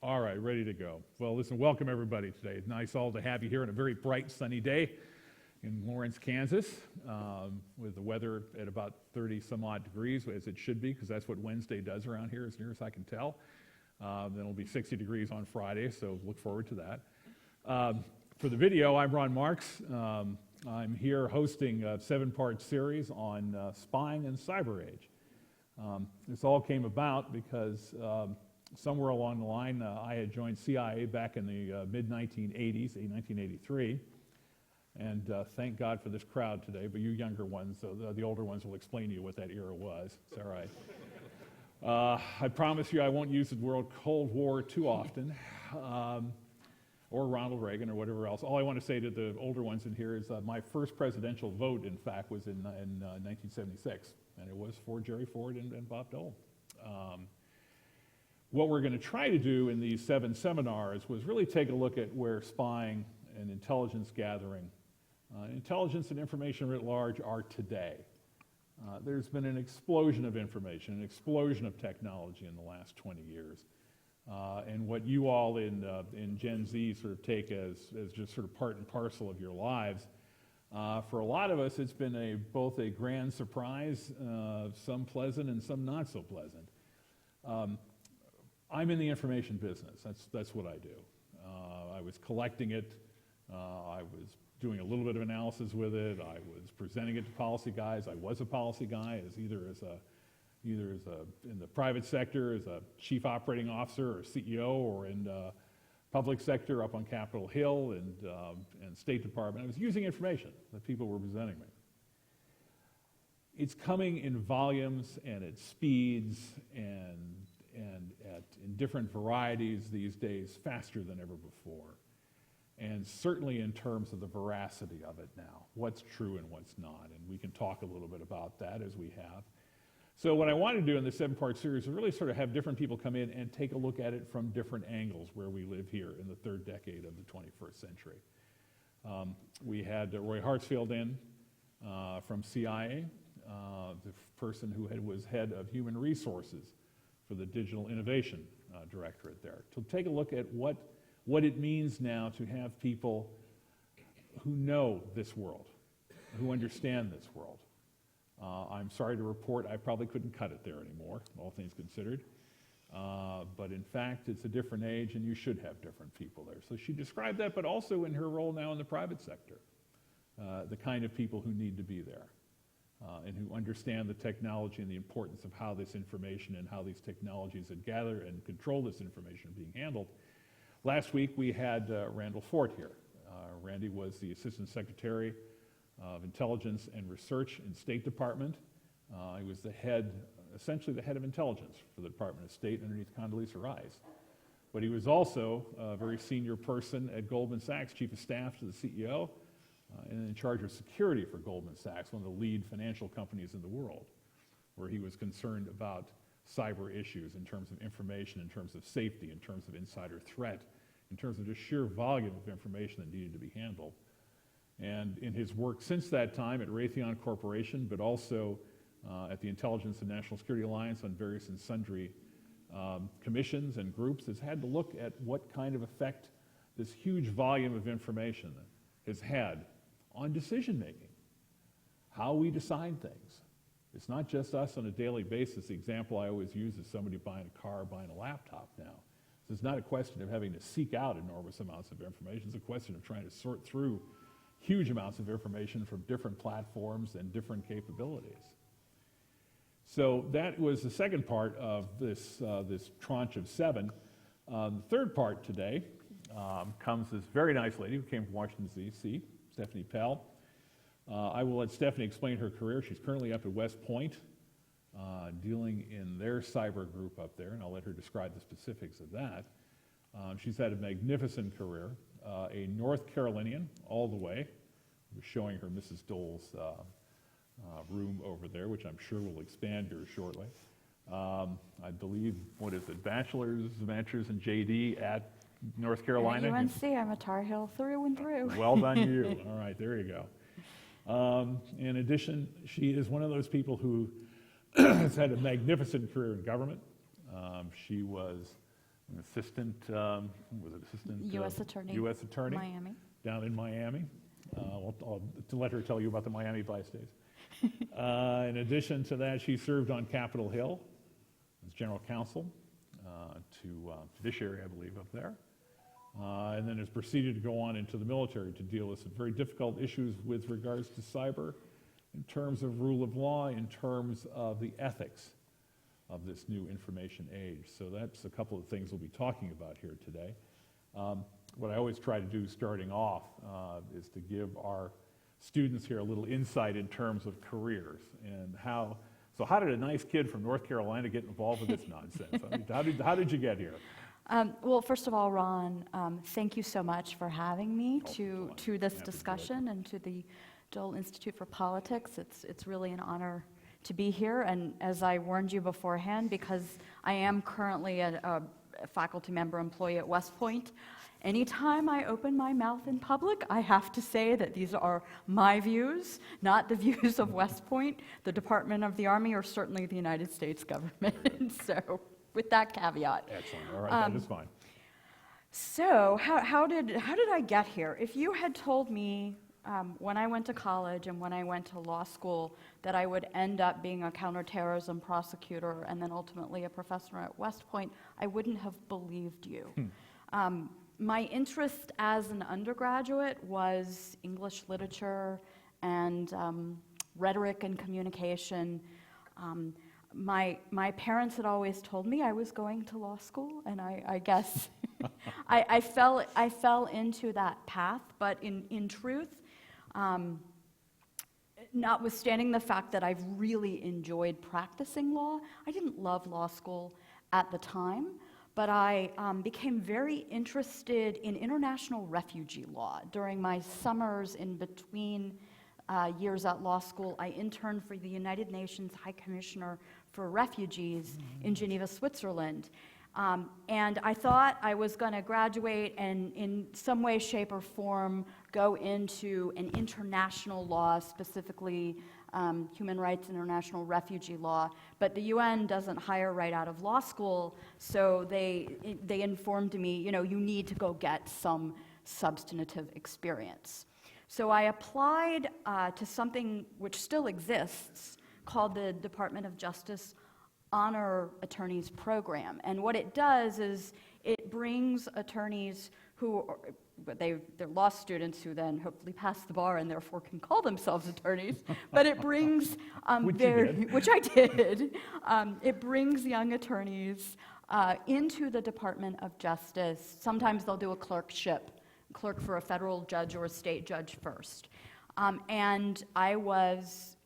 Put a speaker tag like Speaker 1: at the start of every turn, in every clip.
Speaker 1: All right, ready to go. Well, listen, welcome everybody today. It's nice all to have you here on a very bright, sunny day in Lawrence, Kansas, with the weather at about 30 some odd degrees, as it should be, because that's what Wednesday does around here, as near as I can tell. Then it'll be 60 degrees on Friday, so look forward to that. For the video, I'm Ron Marks. I'm here hosting a 7-part series on spying and cyber age. This all came about because somewhere along the line, I had joined CIA back in the mid-1980s, 1983, and thank God for this crowd today, but you younger ones, the older ones will explain to you what that era was. It's all right. I promise you I won't use the word Cold War too often, or Ronald Reagan or whatever else. All I want to say to the older ones in here is my first presidential vote, in fact, was in 1976, and it was for Jerry Ford and Bob Dole. What we're going to try to do in these 7 seminars was really take a look at where spying and intelligence gathering, intelligence and information writ large are today. There's been an explosion of information, an explosion of technology in the last 20 years. And what you all in Gen Z sort of take as just sort of part and parcel of your lives, for a lot of us it's been both a grand surprise, some pleasant and some not so pleasant. I'm in the information business. That's what I do. I was collecting it. I was doing a little bit of analysis with it. I was presenting it to policy guys. I was a policy guy, either in the private sector as a chief operating officer or CEO, or in the public sector up on Capitol Hill and State Department. I was using information that people were presenting me. It's coming in volumes and at speeds and in different varieties these days faster than ever before. And certainly in terms of the veracity of it now, what's true and what's not. And we can talk a little bit about that as we have. So what I want to do in this 7-part series is really sort of have different people come in and take a look at it from different angles where we live here in the 3rd decade of the 21st century. We had Roy Hartsfield in from CIA, the person who was head of human resources for the Digital Innovation Directorate there, to take a look at what it means now to have people who know this world, who understand this world. I'm sorry to report I probably couldn't cut it there anymore, all things considered. But in fact, it's a different age and you should have different people there. So she described that, but also in her role now in the private sector, the kind of people who need to be there. And who understand the technology and the importance of how this information and how these technologies that gather and control this information are being handled. Last week we had Randall Fort here. Randy was the Assistant Secretary of Intelligence and Research in State Department. He was essentially the head of intelligence for the Department of State underneath Condoleezza Rice. But he was also a very senior person at Goldman Sachs, Chief of Staff to the CEO, and in charge of security for Goldman Sachs, one of the lead financial companies in the world, where he was concerned about cyber issues in terms of information, in terms of safety, in terms of insider threat, in terms of just sheer volume of information that needed to be handled. And in his work since that time at Raytheon Corporation, but also at the Intelligence and National Security Alliance on various and sundry commissions and groups, has had to look at what kind of effect this huge volume of information has had on decision-making, how we decide things. It's not just us on a daily basis. The example I always use is somebody buying a car, buying a laptop now. So it's not a question of having to seek out enormous amounts of information. It's a question of trying to sort through huge amounts of information from different platforms and different capabilities. So that was the second part of this tranche of 7. The third part today comes this very nice lady who came from Washington, D.C., Stephanie Pell. I will let Stephanie explain her career. She's currently up at West Point, dealing in their cyber group up there, and I'll let her describe the specifics of that. She's had a magnificent career, a North Carolinian all the way. We're showing her Mrs. Dole's room over there, which I'm sure will expand here shortly. I believe, what is it, bachelor's and JD at North Carolina?
Speaker 2: At UNC, I'm a Tar Heel through and through.
Speaker 1: Well done you. All right, there you go. In addition, she is one of those people who has had a magnificent career in government. She was an assistant, was it assistant?
Speaker 2: U.S. attorney.
Speaker 1: U.S. attorney.
Speaker 2: Miami.
Speaker 1: Down in Miami. To let her tell you about the Miami Vice days. In addition to that, she served on Capitol Hill as general counsel to Judiciary, I believe, up there. And then has proceeded to go on into the military to deal with some very difficult issues with regards to cyber, in terms of rule of law, in terms of the ethics of this new information age. So that's a couple of things we'll be talking about here today. What I always try to do starting off is to give our students here a little insight in terms of careers and how did a nice kid from North Carolina get involved with this nonsense? I mean, how did you get here?
Speaker 2: Well, first of all, Ron, thank you so much for having me to this
Speaker 1: Happy to
Speaker 2: discussion and to the Dole Institute for Politics. It's really an honor to be here, and as I warned you beforehand, because I am currently a faculty member employee at West Point, anytime I open my mouth in public, I have to say that these are my views, not the views of West Point, the Department of the Army, or certainly the United States government. So, with that caveat.
Speaker 1: Excellent. All right, that is fine.
Speaker 2: So, how did I get here? If you had told me when I went to college and when I went to law school that I would end up being a counterterrorism prosecutor and then ultimately a professor at West Point, I wouldn't have believed you. My interest as an undergraduate was English literature and rhetoric and communication. My parents had always told me I was going to law school, and I guess I fell into that path. But in truth, notwithstanding the fact that I've really enjoyed practicing law, I didn't love law school at the time. But I became very interested in international refugee law. During my summers in between years at law school, I interned for the United Nations High Commissioner for Refugees in Geneva, Switzerland. And I thought I was going to graduate and in some way, shape, or form go into an international law, specifically human rights, international refugee law, but the UN doesn't hire right out of law school, so they informed me, you need to go get some substantive experience. So I applied to something which still exists called the Department of Justice Honor Attorneys Program, and what it does is it brings attorneys who they're law students who then hopefully pass the bar and therefore can call themselves attorneys, but it brings which I did. It brings young attorneys into the Department of Justice. Sometimes they'll do a clerk for a federal judge or a state judge first. And I was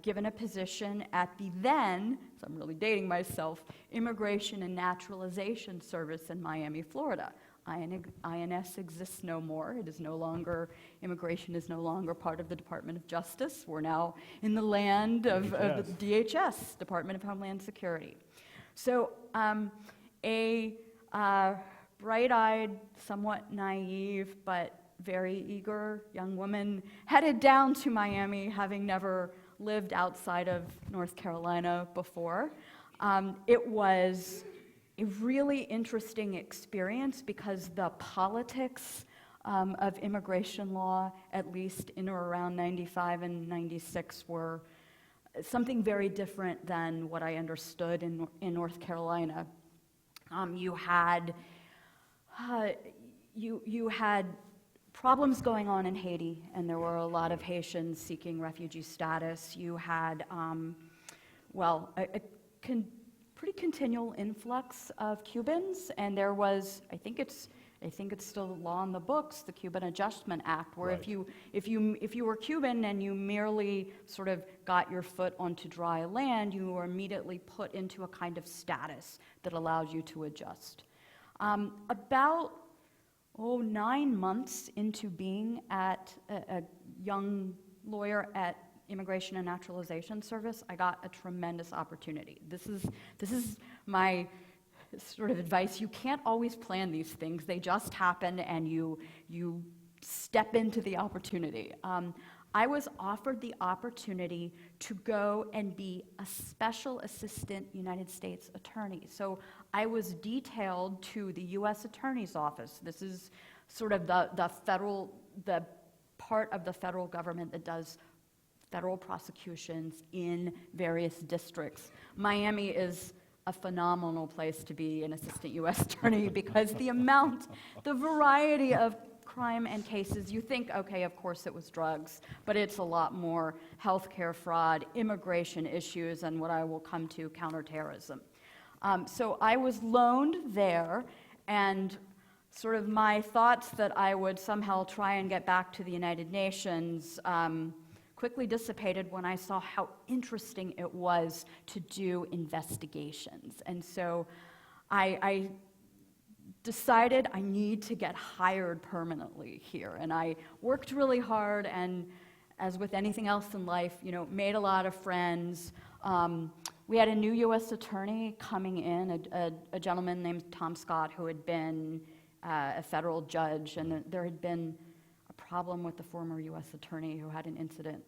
Speaker 2: given a position at the then, so I'm really dating myself, Immigration and Naturalization Service in Miami, Florida. INS exists no more. It is no longer, immigration is no longer part of the Department of Justice. We're now in the land of the DHS, Department of Homeland Security. So a bright-eyed, somewhat naive, but very eager young woman headed down to Miami, having never lived outside of North Carolina before. It was a really interesting experience because the politics of immigration law, at least in or around 95 and 96, were something very different than what I understood in North Carolina. You had problems going on in Haiti, and there were a lot of Haitians seeking refugee status. You had, a pretty continual influx of Cubans, and there was, I think it's still law in the books, the Cuban Adjustment Act, where
Speaker 1: right.
Speaker 2: if you were Cuban and you merely sort of got your foot onto dry land, you were immediately put into a kind of status that allowed you to adjust. About 9 months into being at a young lawyer at Immigration and Naturalization Service, I got a tremendous opportunity. This is my sort of advice. You can't always plan these things. They just happen, and you step into the opportunity. I was offered the opportunity to go and be a special assistant United States attorney. So I was detailed to the U.S. Attorney's Office. This is sort of the part of the federal government that does federal prosecutions in various districts. Miami is a phenomenal place to be an assistant U.S. attorney because the variety of crime and cases, you think, okay, of course it was drugs, but it's a lot more healthcare fraud, immigration issues, and what I will come to, counterterrorism. So I was loaned there, and sort of my thoughts that I would somehow try and get back to the United Nations quickly dissipated when I saw how interesting it was to do investigations. And so I decided I need to get hired permanently here. And I worked really hard, and as with anything else in life, made a lot of friends. We had a new U.S. attorney coming in, a gentleman named Tom Scott, who had been a federal judge, and there had been a problem with the former U.S. attorney who had an incident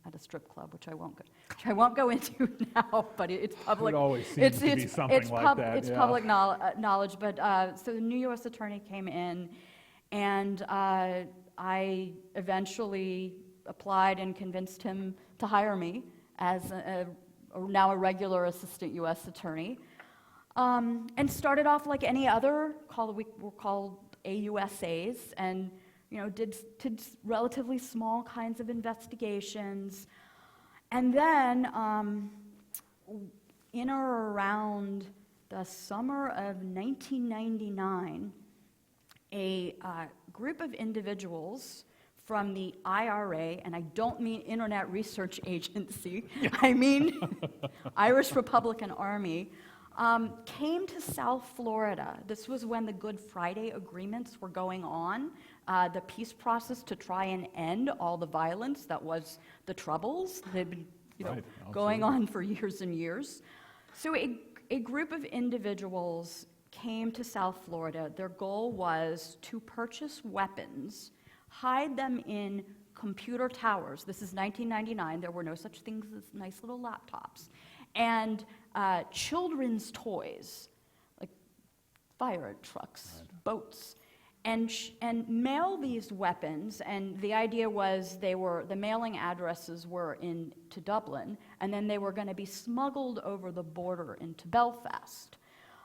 Speaker 2: at a strip club, which I won't go into now, but it's public.
Speaker 1: It always seems to be something like that.
Speaker 2: It's public knowledge. But so the new U.S. attorney came in, and I eventually applied and convinced him to hire me as now a regular assistant U.S. attorney, and started off like any other, we were called AUSAs, and did relatively small kinds of investigations. And then in or around the summer of 1999, a group of individuals from the IRA, and I don't mean Internet Research Agency, I mean Irish Republican Army, came to South Florida. This was when the Good Friday agreements were going on, the peace process to try and end all the violence that was the Troubles. They'd been going on for years and years. So a group of individuals came to South Florida. Their goal was to purchase weapons, hide them in computer towers. This is 1999. There were no such things as nice little laptops. And children's toys, like fire trucks, boats, and mail these weapons. And the idea was the mailing addresses were to Dublin, and then they were going to be smuggled over the border into Belfast.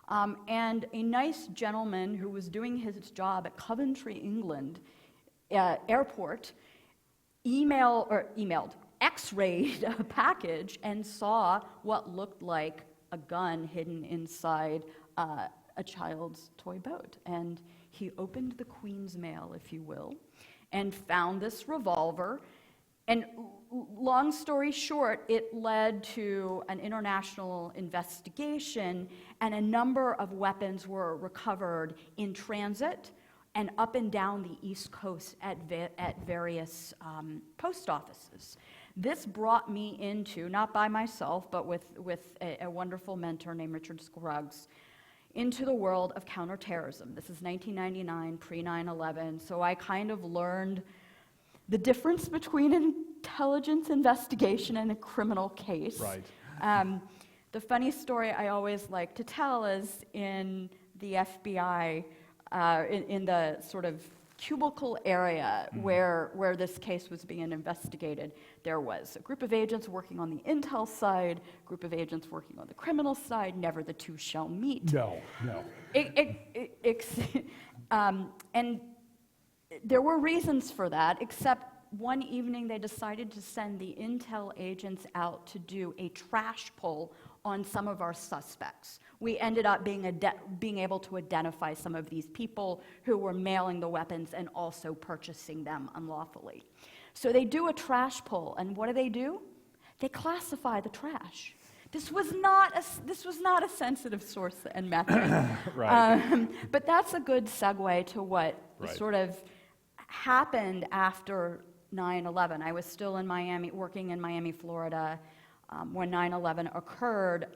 Speaker 2: And a nice gentleman who was doing his job at Coventry, England, airport, emailed, X-rayed a package and saw what looked like a gun hidden inside a child's toy boat. And he opened the Queen's mail, if you will, and found this revolver. And long story short, it led to an international investigation, and a number of weapons were recovered in transit and up and down the East Coast at various post offices. This brought me into, not by myself, but with a wonderful mentor named Richard Scruggs, into the world of counterterrorism. This is 1999, pre-9/11, so I kind of learned the difference between an intelligence investigation and a criminal case.
Speaker 1: Right.
Speaker 2: The funny story I always like to tell is in the FBI, in the sort of cubicle area where this case was being investigated, there was a group of agents working on the intel side, a group of agents working on the criminal side. Never the two shall meet.
Speaker 1: No.
Speaker 2: And there were reasons for that, except one evening they decided to send the intel agents out to do a trash pull on some of our suspects. We ended up being able to identify some of these people who were mailing the weapons and also purchasing them unlawfully. So they do a trash pull, and what do? They classify the trash. This was not a sensitive source and method.
Speaker 1: Right.
Speaker 2: But that's a good segue to what sort of happened after 9/11. I was still in Miami, working in Miami, Florida, when 9/11 occurred.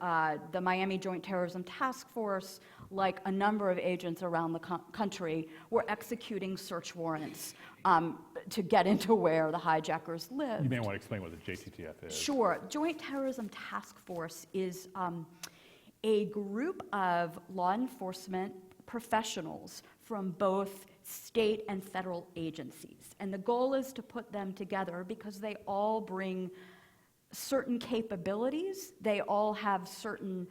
Speaker 2: The Miami Joint Terrorism Task Force, like a number of agents around the country, were executing search warrants to get into where the hijackers lived.
Speaker 1: You may want to explain what the JTTF is.
Speaker 2: Sure. Joint Terrorism Task Force is a group of law enforcement professionals from both state and federal agencies. And the goal is to put them together because they all bring certain capabilities. They all have certain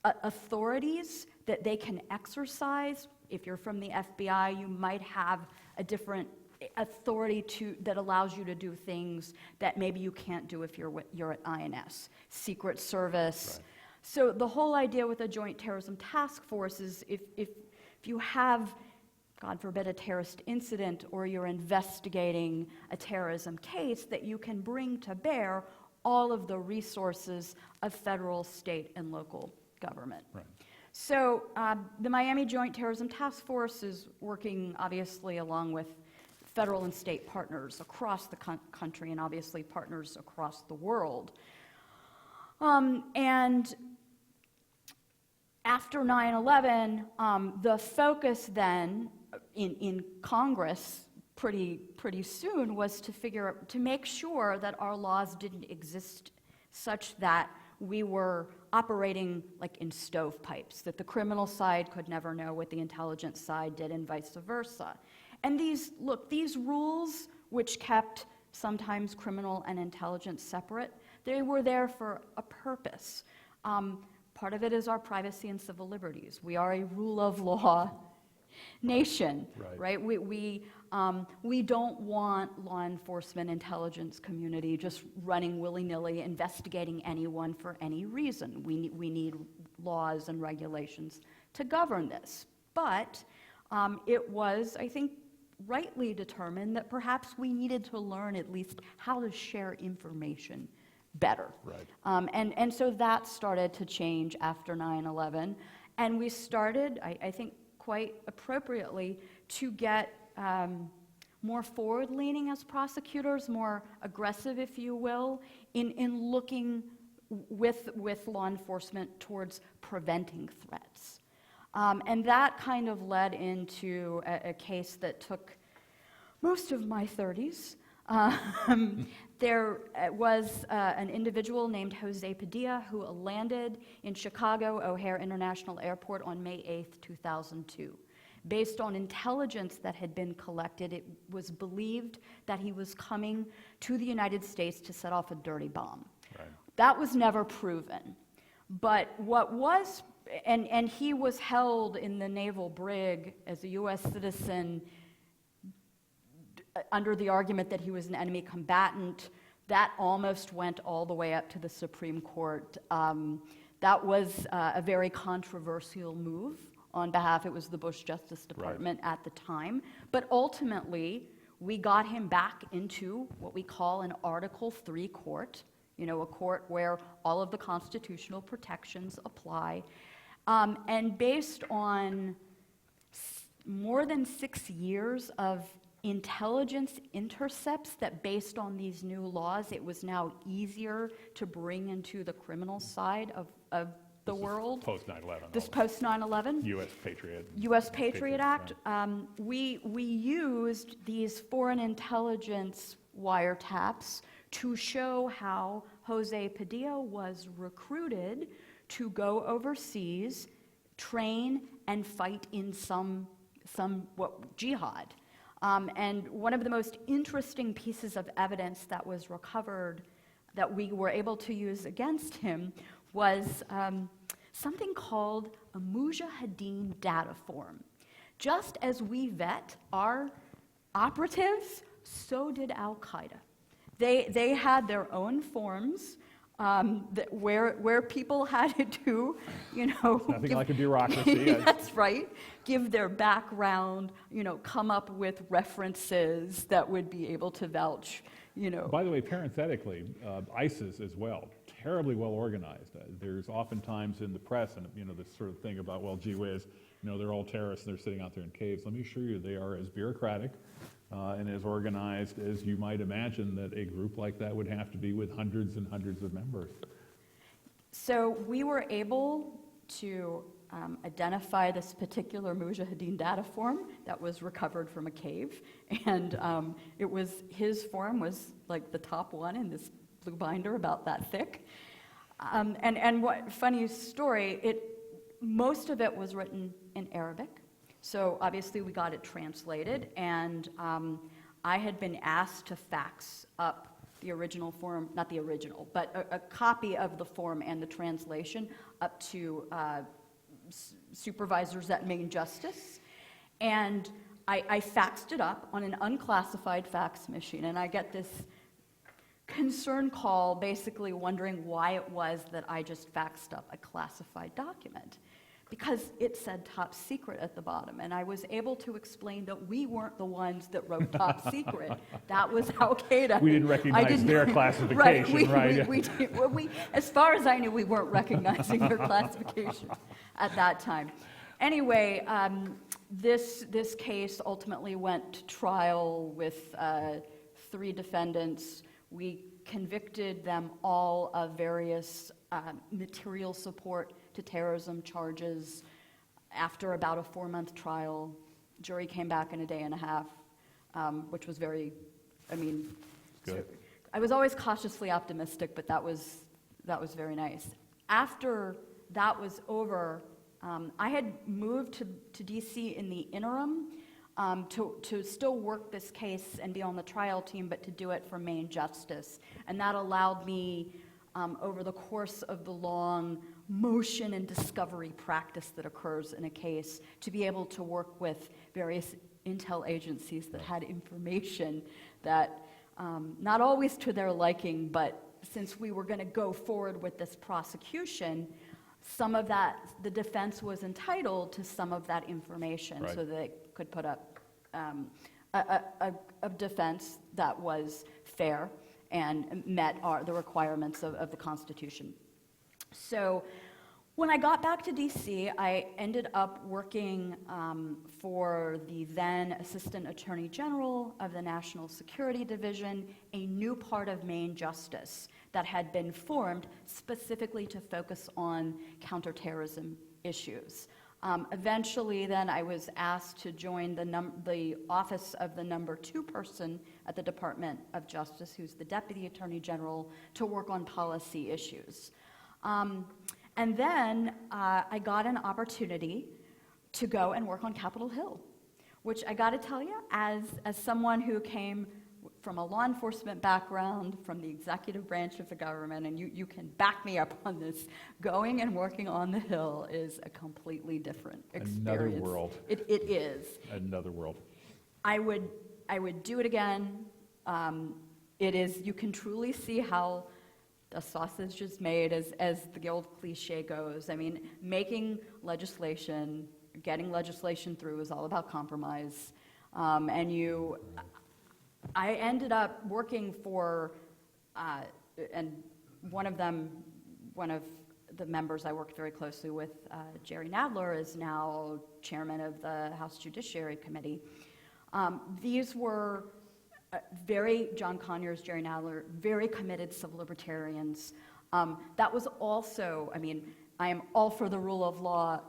Speaker 2: authorities that they can exercise. If you're from the FBI, you might have a different authority that allows you to do things that maybe you can't do if you're at INS, Secret Service.
Speaker 1: Right.
Speaker 2: So the whole idea with a Joint Terrorism Task Force is if you have, God forbid, a terrorist incident or you're investigating a terrorism case, that you can bring to bear all of the resources of federal, state, and local government.
Speaker 1: Right.
Speaker 2: So the Miami Joint Terrorism Task Force is working, obviously, along with federal and state partners across the country and obviously partners across the world. And after 9/11, the focus then in Congress pretty soon was to make sure that our laws didn't exist such that we were operating like in stovepipes, that the criminal side could never know what the intelligence side did and vice versa. And these rules, which kept sometimes criminal and intelligence separate, they were there for a purpose. Part of it is our privacy and civil liberties. We are a rule of law nation, right? We don't want law enforcement intelligence community just running willy-nilly, investigating anyone for any reason. We need laws and regulations to govern this. But it was, I think, rightly determined that perhaps we needed to learn at least how to share information better.
Speaker 1: Right.
Speaker 2: And so that started to change after 9/11. And we started, I think quite appropriately, to get more forward-leaning as prosecutors, more aggressive, if you will, in looking with law enforcement towards preventing threats. And that kind of led into a case that took most of my 30s. There was an individual named Jose Padilla who landed in Chicago O'Hare International Airport on May 8th, 2002. Based on intelligence that had been collected, it was believed that he was coming to the United States to set off a dirty bomb.
Speaker 1: Right.
Speaker 2: That was never proven. But what was, and he was held in the naval brig as a U.S. citizen under the argument that he was an enemy combatant. That almost went all the way up to the Supreme Court. That was a very controversial move on behalf, it was the Bush Justice Department at the time. But ultimately, we got him back into what we call an Article III court, a court where all of the constitutional protections apply. And based on more than 6 years of intelligence intercepts that based on these new laws, it was now easier to bring into the criminal side of the world.
Speaker 1: Post 9/11.
Speaker 2: This post 9/11. U.S. Patriot Act.
Speaker 1: Right.
Speaker 2: We used these foreign intelligence wiretaps to show how Jose Padilla was recruited to go overseas, train, and fight in some jihad. And one of the most interesting pieces of evidence that was recovered that we were able to use against him was something called a Mujahideen data form. Just as we vet our operatives, so did Al-Qaeda. They had their own forms where people had to,
Speaker 1: Nothing like a bureaucracy.
Speaker 2: That's right. Give their background, come up with references that would be able to vouch,
Speaker 1: By the way, parenthetically, ISIS as well, terribly well organized. There's oftentimes in the press, and this sort of thing about, well, gee whiz, they're all terrorists and they're sitting out there in caves. Let me assure you, they are as bureaucratic and as organized as you might imagine that a group like that would have to be with hundreds and hundreds of members. So we were able to identify this particular Mujahideen data form that was recovered from a cave, and his form was like the top one in this blue binder about that thick.
Speaker 2: And what funny story, most of it was written in Arabic. So obviously we got it translated, and I had been asked to fax up the original form, not the original, but a copy of the form and the translation up to supervisors at Main Justice. And I faxed it up on an unclassified fax machine, and I get this concern call basically wondering why it was that I just faxed up a classified document, because it said top secret at the bottom, and I was able to explain that we weren't the ones that wrote top secret. That was Qaeda.
Speaker 1: We didn't recognize their classification, right?
Speaker 2: We, as far as I knew, we weren't recognizing their classification at that time. Anyway, this case ultimately went to trial with 3 defendants. We convicted them all of various material support to terrorism charges. After about a 4-month trial, jury came back in a day and a half, which was very,
Speaker 1: good.
Speaker 2: I was always cautiously optimistic, but that was very nice. After that was over, I had moved to DC in the interim to still work this case and be on the trial team, but to do it for Main Justice. And that allowed me, over the course of the long motion and discovery practice that occurs in a case, to be able to work with various intel agencies that had information that, not always to their liking, but since we were going to go forward with this prosecution, some of that, the defense was entitled to some of that information,
Speaker 1: right,
Speaker 2: so that they could put up a defense that was fair and met the requirements of the Constitution. So when I got back to DC, I ended up working for the then Assistant Attorney General of the National Security Division, a new part of Main Justice that had been formed specifically to focus on counterterrorism issues. Eventually, then, I was asked to join the office of the number 2 person at the Department of Justice, who's the Deputy Attorney General, to work on policy issues. And then I got an opportunity to go and work on Capitol Hill, which I got to tell you, as someone who came from a law enforcement background, from the executive branch of the government, and you can back me up on this, going and working on the Hill is a completely different experience.
Speaker 1: Another world.
Speaker 2: It is.
Speaker 1: Another world.
Speaker 2: I would do it again. It is, you can truly see how the sausage is made, as the old cliche goes. I mean, making legislation, getting legislation through is all about compromise. I ended up working for, and one of the members I worked very closely with, Jerry Nadler, is now chairman of the House Judiciary Committee. These were John Conyers, Jerry Nadler, very committed civil libertarians. That was also, I am all for the rule of law.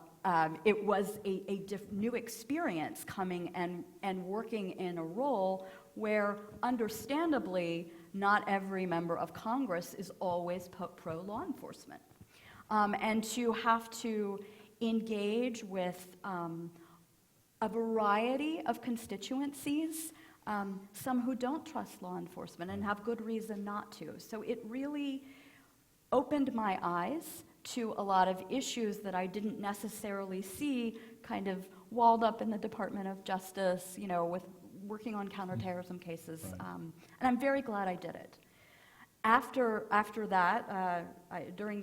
Speaker 2: It was a new experience coming and working in a role where, understandably, not every member of Congress is always pro-law enforcement. And to have to engage with a variety of constituencies, some who don't trust law enforcement and have good reason not to. So it really opened my eyes to a lot of issues that I didn't necessarily see kind of walled up in the Department of Justice, with working on counterterrorism cases.
Speaker 1: Right.
Speaker 2: And I'm very glad I did it. After that, during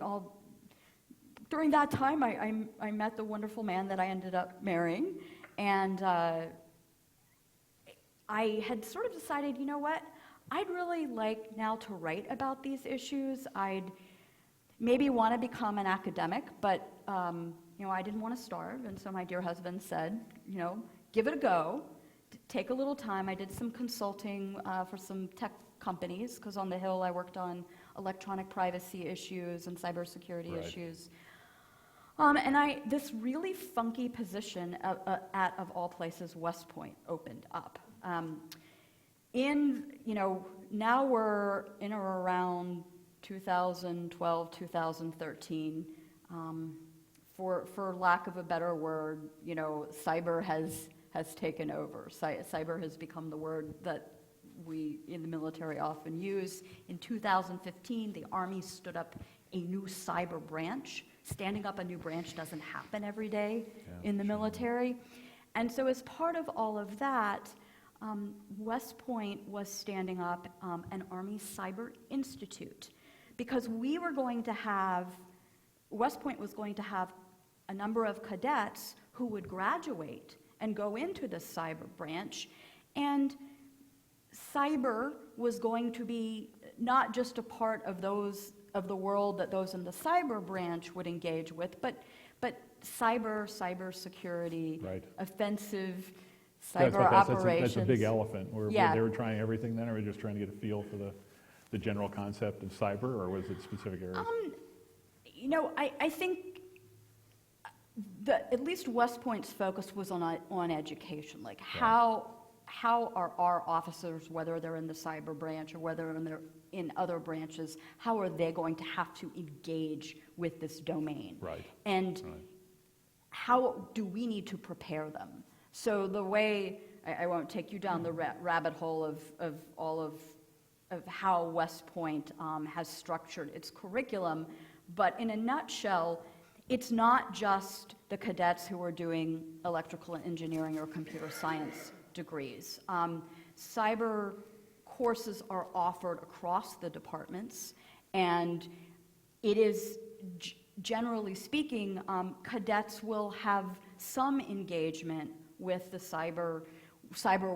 Speaker 2: that time, I met the wonderful man that I ended up marrying, and I had sort of decided, you know what, I'd really like now to write about these issues. I'd maybe want to become an academic, but I didn't want to starve, and so my dear husband said, give it a go, take a little time. I did some consulting for some tech companies, because on the Hill I worked on electronic privacy issues and cybersecurity
Speaker 1: Right.
Speaker 2: issues. And this really funky position at, of all places, West Point opened up. Now we're in or around 2012, 2013. For lack of a better word, cyber has taken over. Cyber has become the word that we in the military often use. In 2015, the Army stood up a new cyber branch. Standing up a new branch doesn't happen every day in the military. And so as part of all of that, West Point was standing up an Army Cyber Institute, because West Point was going to have a number of cadets who would graduate and go into the cyber branch, and cyber was going to be not just a part of the world that those in the cyber branch would engage with, but cybersecurity,
Speaker 1: Right.
Speaker 2: offensive cyber operations.
Speaker 1: That's a big elephant. Were
Speaker 2: Yeah.
Speaker 1: they were trying everything then, or were they just trying to get a feel for the general concept of cyber, or was it specific areas?
Speaker 2: I think that at least West Point's focus was on education, like how are our officers, whether they're in the cyber branch or whether they're in other branches, how are they going to have to engage with this domain?
Speaker 1: Right.
Speaker 2: And how do we need to prepare them? So the way, I won't take you down the rabbit hole of all of how West Point has structured its curriculum, but in a nutshell, it's not just the cadets who are doing electrical engineering or computer science degrees. Cyber courses are offered across the departments, and it is, generally speaking, cadets will have some engagement with the cyber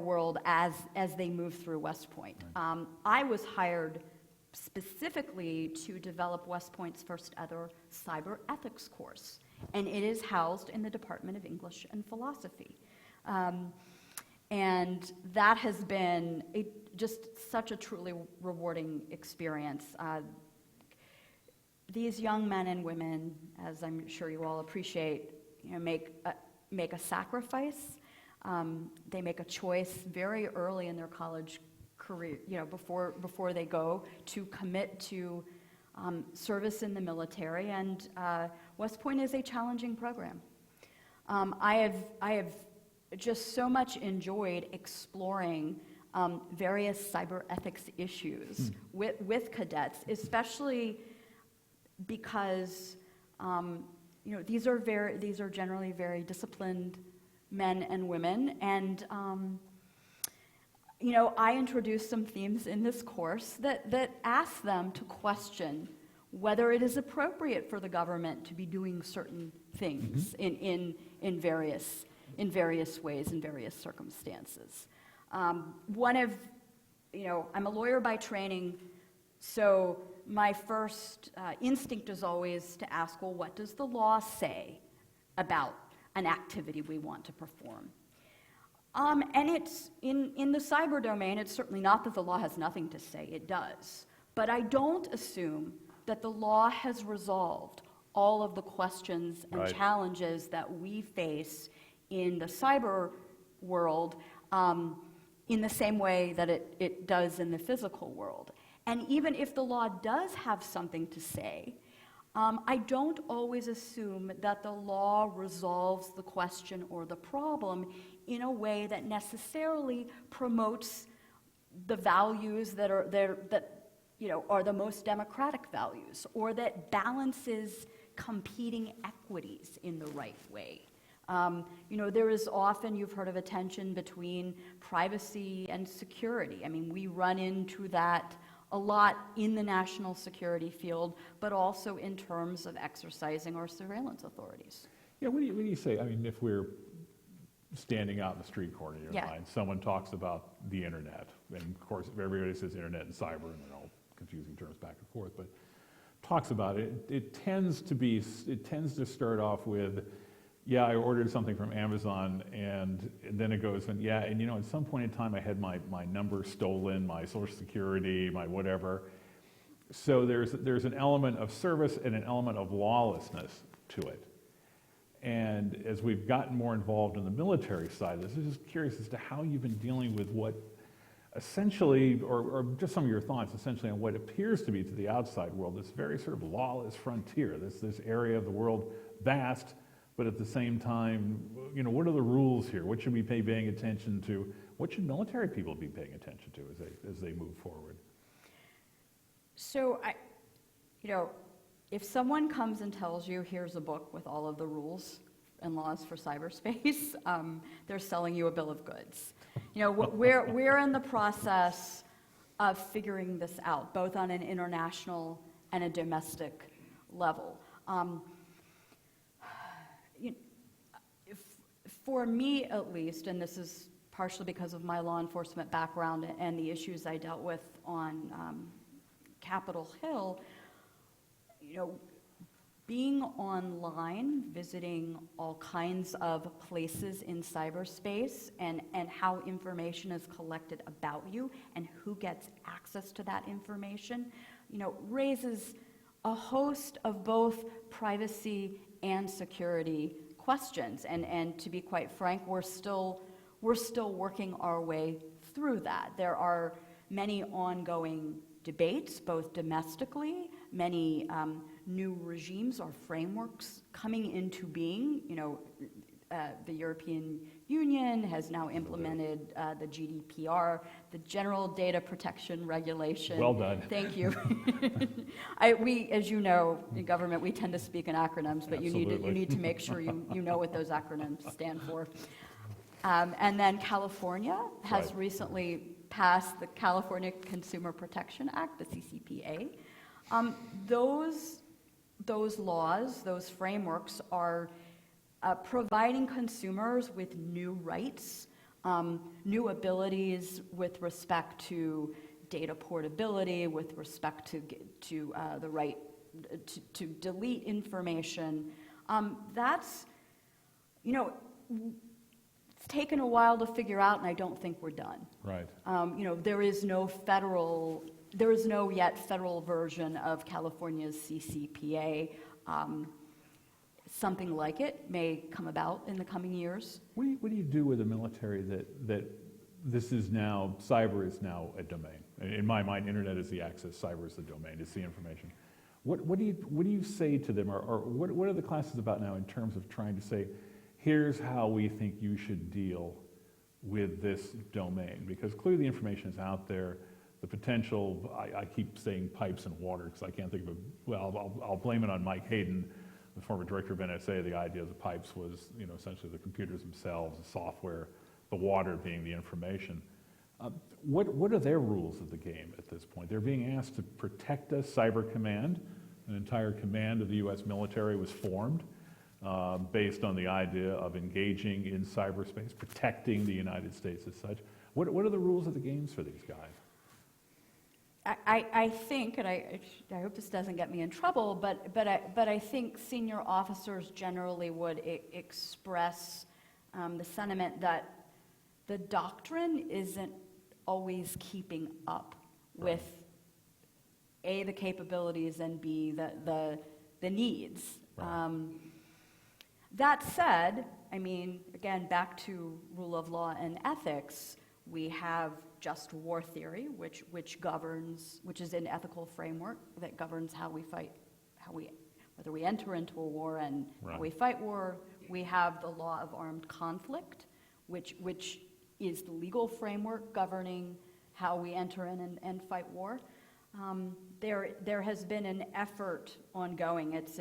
Speaker 2: world as they move through West Point.
Speaker 1: Right.
Speaker 2: I was hired specifically to develop West Point's first ever cyber ethics course, and it is housed in the Department of English and Philosophy. And that has been just such a truly rewarding experience. These young men and women, as I'm sure you all appreciate, make a sacrifice. They make a choice very early in their college career, before they go, to commit to service in the military. And West Point is a challenging program. I have just so much enjoyed exploring various cyber ethics issues with cadets, especially because these are generally very disciplined men and women, and I introduced some themes in this course that ask them to question whether it is appropriate for the government to be doing certain things in various ways, in various circumstances. I'm a lawyer by training, so my first instinct is always to ask, well, what does the law say about an activity we want to perform? And it's in the cyber domain, it's certainly not that the law has nothing to say, it does. But I don't assume that the law has resolved all of the questions and challenges that we face in the cyber world in the same way that it does in the physical world. And even if the law does have something to say, I don't always assume that the law resolves the question or the problem in a way that necessarily promotes the values that are the most democratic values, or that balances competing equities in the right way. There is often, you've heard of a tension between privacy and security. I mean, we run into that a lot in the national security field, but also in terms of exercising our surveillance authorities.
Speaker 1: Yeah, what do you say? I mean, if we're standing out in the street corner in your mind, someone talks about the internet, and of course everybody says internet and cyber, and they're all confusing terms back and forth, but talks about it. It tends to start off with, yeah, I ordered something from Amazon, and then it goes, and at some point in time I had my number stolen, my social security, my whatever. So there's an element of service and an element of lawlessness to it. And as we've gotten more involved in the military side of this, I'm just curious as to how you've been dealing with what essentially, or just some of your thoughts essentially on what appears to be to the outside world, this very sort of lawless frontier, this area of the world, vast, but at the same time, what are the rules here? What should we be paying attention to? What should military people be paying attention to as they move forward?
Speaker 2: So, if someone comes and tells you, here's a book with all of the rules and laws for cyberspace, they're selling you a bill of goods. We're in the process of figuring this out, both on an international and a domestic level. For me, at least, and this is partially because of my law enforcement background and the issues I dealt with on Capitol Hill, being online, visiting all kinds of places in cyberspace and how information is collected about you and who gets access to that information, raises a host of both privacy and security questions. And to be quite frank, we're still working our way through that. There are many ongoing debates, both domestically, many new regimes or frameworks coming into being. The European Union has now implemented the GDPR, the General Data Protection Regulation.
Speaker 1: Well done.
Speaker 2: Thank you. We, as you know, in government, we tend to speak in acronyms, but you need to make sure you know what those acronyms stand for. And then California has recently passed the California Consumer Protection Act, the CCPA. Those laws, those frameworks are providing consumers with new rights, new abilities with respect to data portability, with respect to the right to delete information. That's, it's taken a while to figure out, and I don't think we're done.
Speaker 1: Right.
Speaker 2: There is no yet federal version of California's CCPA. Something like it may come about in the coming years.
Speaker 1: What do you do with a military that this is now, cyber is now a domain? In my mind, internet is the access, cyber is the domain, it's the information. What do you say to them, or what are the classes about now in terms of trying to say, here's how we think you should deal with this domain? Because clearly the information is out there. The potential, I keep saying pipes and water because I can't think of I'll blame it on Mike Hayden, the former director of NSA. The idea of the pipes was, essentially the computers themselves, the software, the water being the information. What are their rules of the game at this point? They're being asked to protect us. Cyber Command, an entire command of the U.S. military was formed based on the idea of engaging in cyberspace, protecting the United States as such. What are the rules of the games for these guys?
Speaker 2: I think, and I hope this doesn't get me in trouble, but I think senior officers generally would express the sentiment that the doctrine isn't always keeping up with A, the capabilities, and B, the needs. Right. That said, again, back to rule of law and ethics, we have just war theory, which is an ethical framework that governs how we fight, whether we enter into a war and how we fight war. We have the law of armed conflict, which is the legal framework governing how we enter in and fight war. There has been an effort ongoing. It's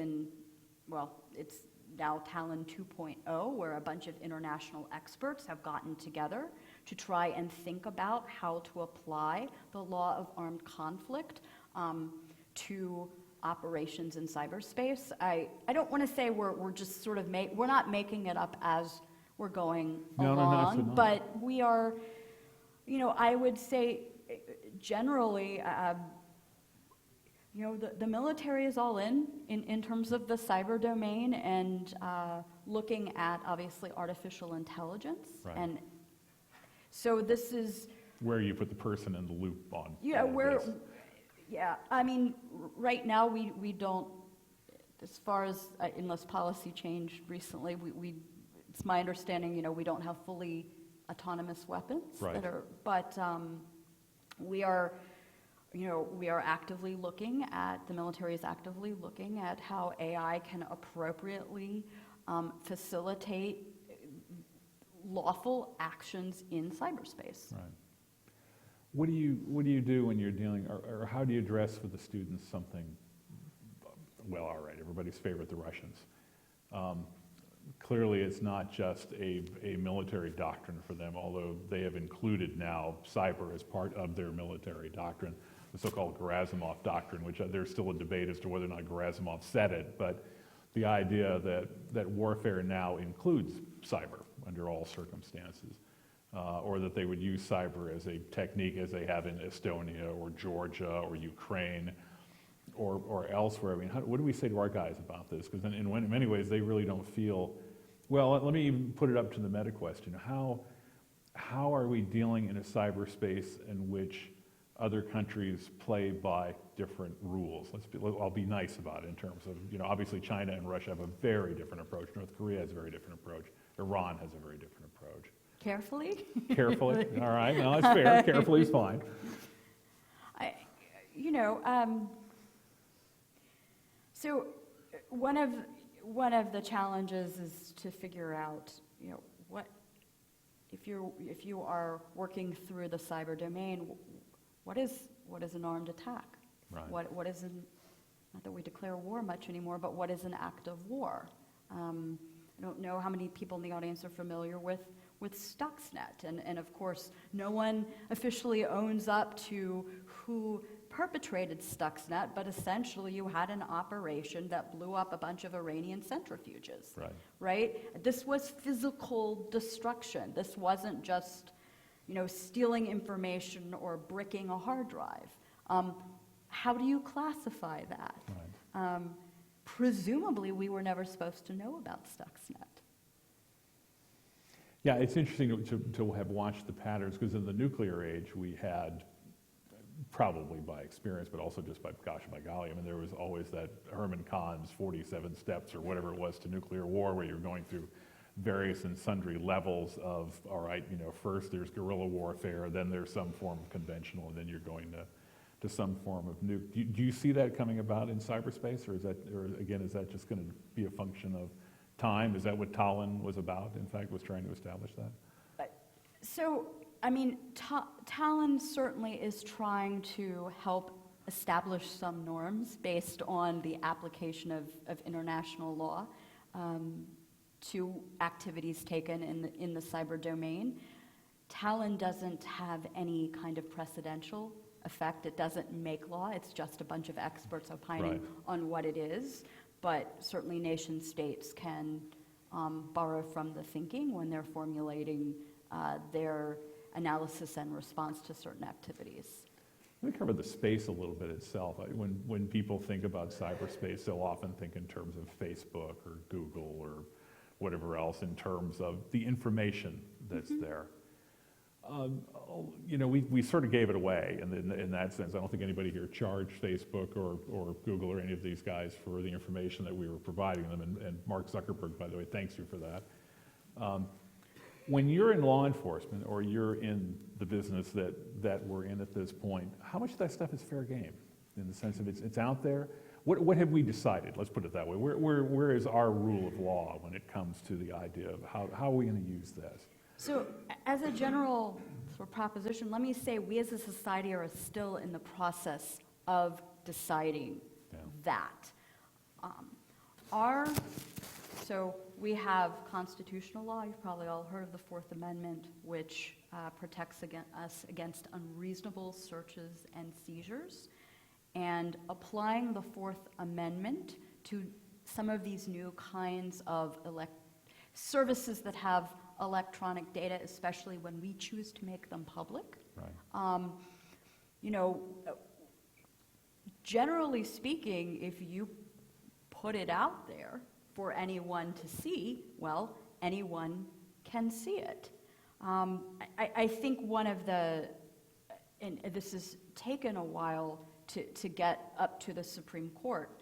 Speaker 2: now Talon 2.0, where a bunch of international experts have gotten together to try and think about how to apply the law of armed conflict to operations in cyberspace. I don't want to say we're just sort of we're not making it up as we're going along, but we are, I would say generally, the military is all in terms of the cyber domain and looking at, obviously, artificial intelligence. Right. And so this is
Speaker 1: where you put the person in the loop on.
Speaker 2: Right now we don't, as far as, unless policy changed recently, it's my understanding, we don't have fully autonomous weapons.
Speaker 1: Right.
Speaker 2: We are, we are actively looking at, the military is actively looking at how AI can appropriately facilitate lawful actions in cyberspace.
Speaker 1: Right. What do you do when you're dealing, or how do you address with the students something, well, all right, everybody's favorite, the Russians. Clearly, it's not just a military doctrine for them, although they have included now cyber as part of their military doctrine, the so-called Gerasimov doctrine, which there's still a debate as to whether or not Gerasimov said it, but the idea that warfare now includes cyber under all circumstances, or that they would use cyber as a technique as they have in Estonia or Georgia or Ukraine or elsewhere. I mean, what do we say to our guys about this? Because in many ways, they really don't feel, well, let me even put it up to the meta question. How are we dealing in a cyberspace in which other countries play by different rules? I'll be nice about it in terms of, obviously China and Russia have a very different approach. North Korea has a very different approach. Iran has a very different approach.
Speaker 2: Carefully?
Speaker 1: Carefully? All right, no, that's fair. Carefully is fine.
Speaker 2: So one of the challenges is to figure out, what if you are working through the cyber domain, what is an armed attack?
Speaker 1: Right.
Speaker 2: What is not that we declare war much anymore, but what is an act of war? I don't know how many people in the audience are familiar with Stuxnet, and of course, no one officially owns up to who perpetrated Stuxnet, but essentially you had an operation that blew up a bunch of Iranian centrifuges. Right? This was physical destruction. This wasn't just, stealing information or bricking a hard drive. How do you classify that?
Speaker 1: Right.
Speaker 2: Presumably, we were never supposed to know about Stuxnet.
Speaker 1: Yeah, it's interesting to have watched the patterns, because in the nuclear age, we had, probably by experience, but also just by golly, there was always that Herman Kahn's 47 steps or whatever it was to nuclear war, where you're going through various and sundry levels of, all right, first there's guerrilla warfare, then there's some form of conventional, and then you're going to some form of nuke. Do you see that coming about in cyberspace, or is that just going to be a function of time? Is that what Tallinn was about, in fact, was trying to establish that?
Speaker 2: So, Tallinn certainly is trying to help establish some norms based on the application of international law to activities taken in the cyber domain. Tallinn doesn't have any kind of precedential effect. It doesn't make law. It's just a bunch of experts opining on what it is. But certainly nation states can borrow from the thinking when they're formulating their analysis and response to certain activities.
Speaker 1: Let me cover the space a little bit itself. When people think about cyberspace, they'll often think in terms of Facebook or Google or whatever else, in terms of the information that's there. We sort of gave it away in that sense. I don't think anybody here charged Facebook or Google or any of these guys for the information that we were providing them, and Mark Zuckerberg, by the way, thanks you for that. When you're in law enforcement, or you're in the business that we're in at this point, how much of that stuff is fair game, in the sense of it's out there? What have we decided? Let's put it that way. Where is our rule of law when it comes to the idea of how are we going to use this?
Speaker 2: So, as a general sort of proposition, let me say we as a society are still in the process of deciding that. So we have constitutional law. You've probably all heard of the Fourth Amendment, which protects us against unreasonable searches and seizures. And applying the Fourth Amendment to some of these new kinds of services that have electronic data, especially when we choose to make them public.
Speaker 1: Right.
Speaker 2: Generally speaking, if you put it out there for anyone to see, well, anyone can see it. I think one of the, and this has taken a while to get up to the Supreme Court.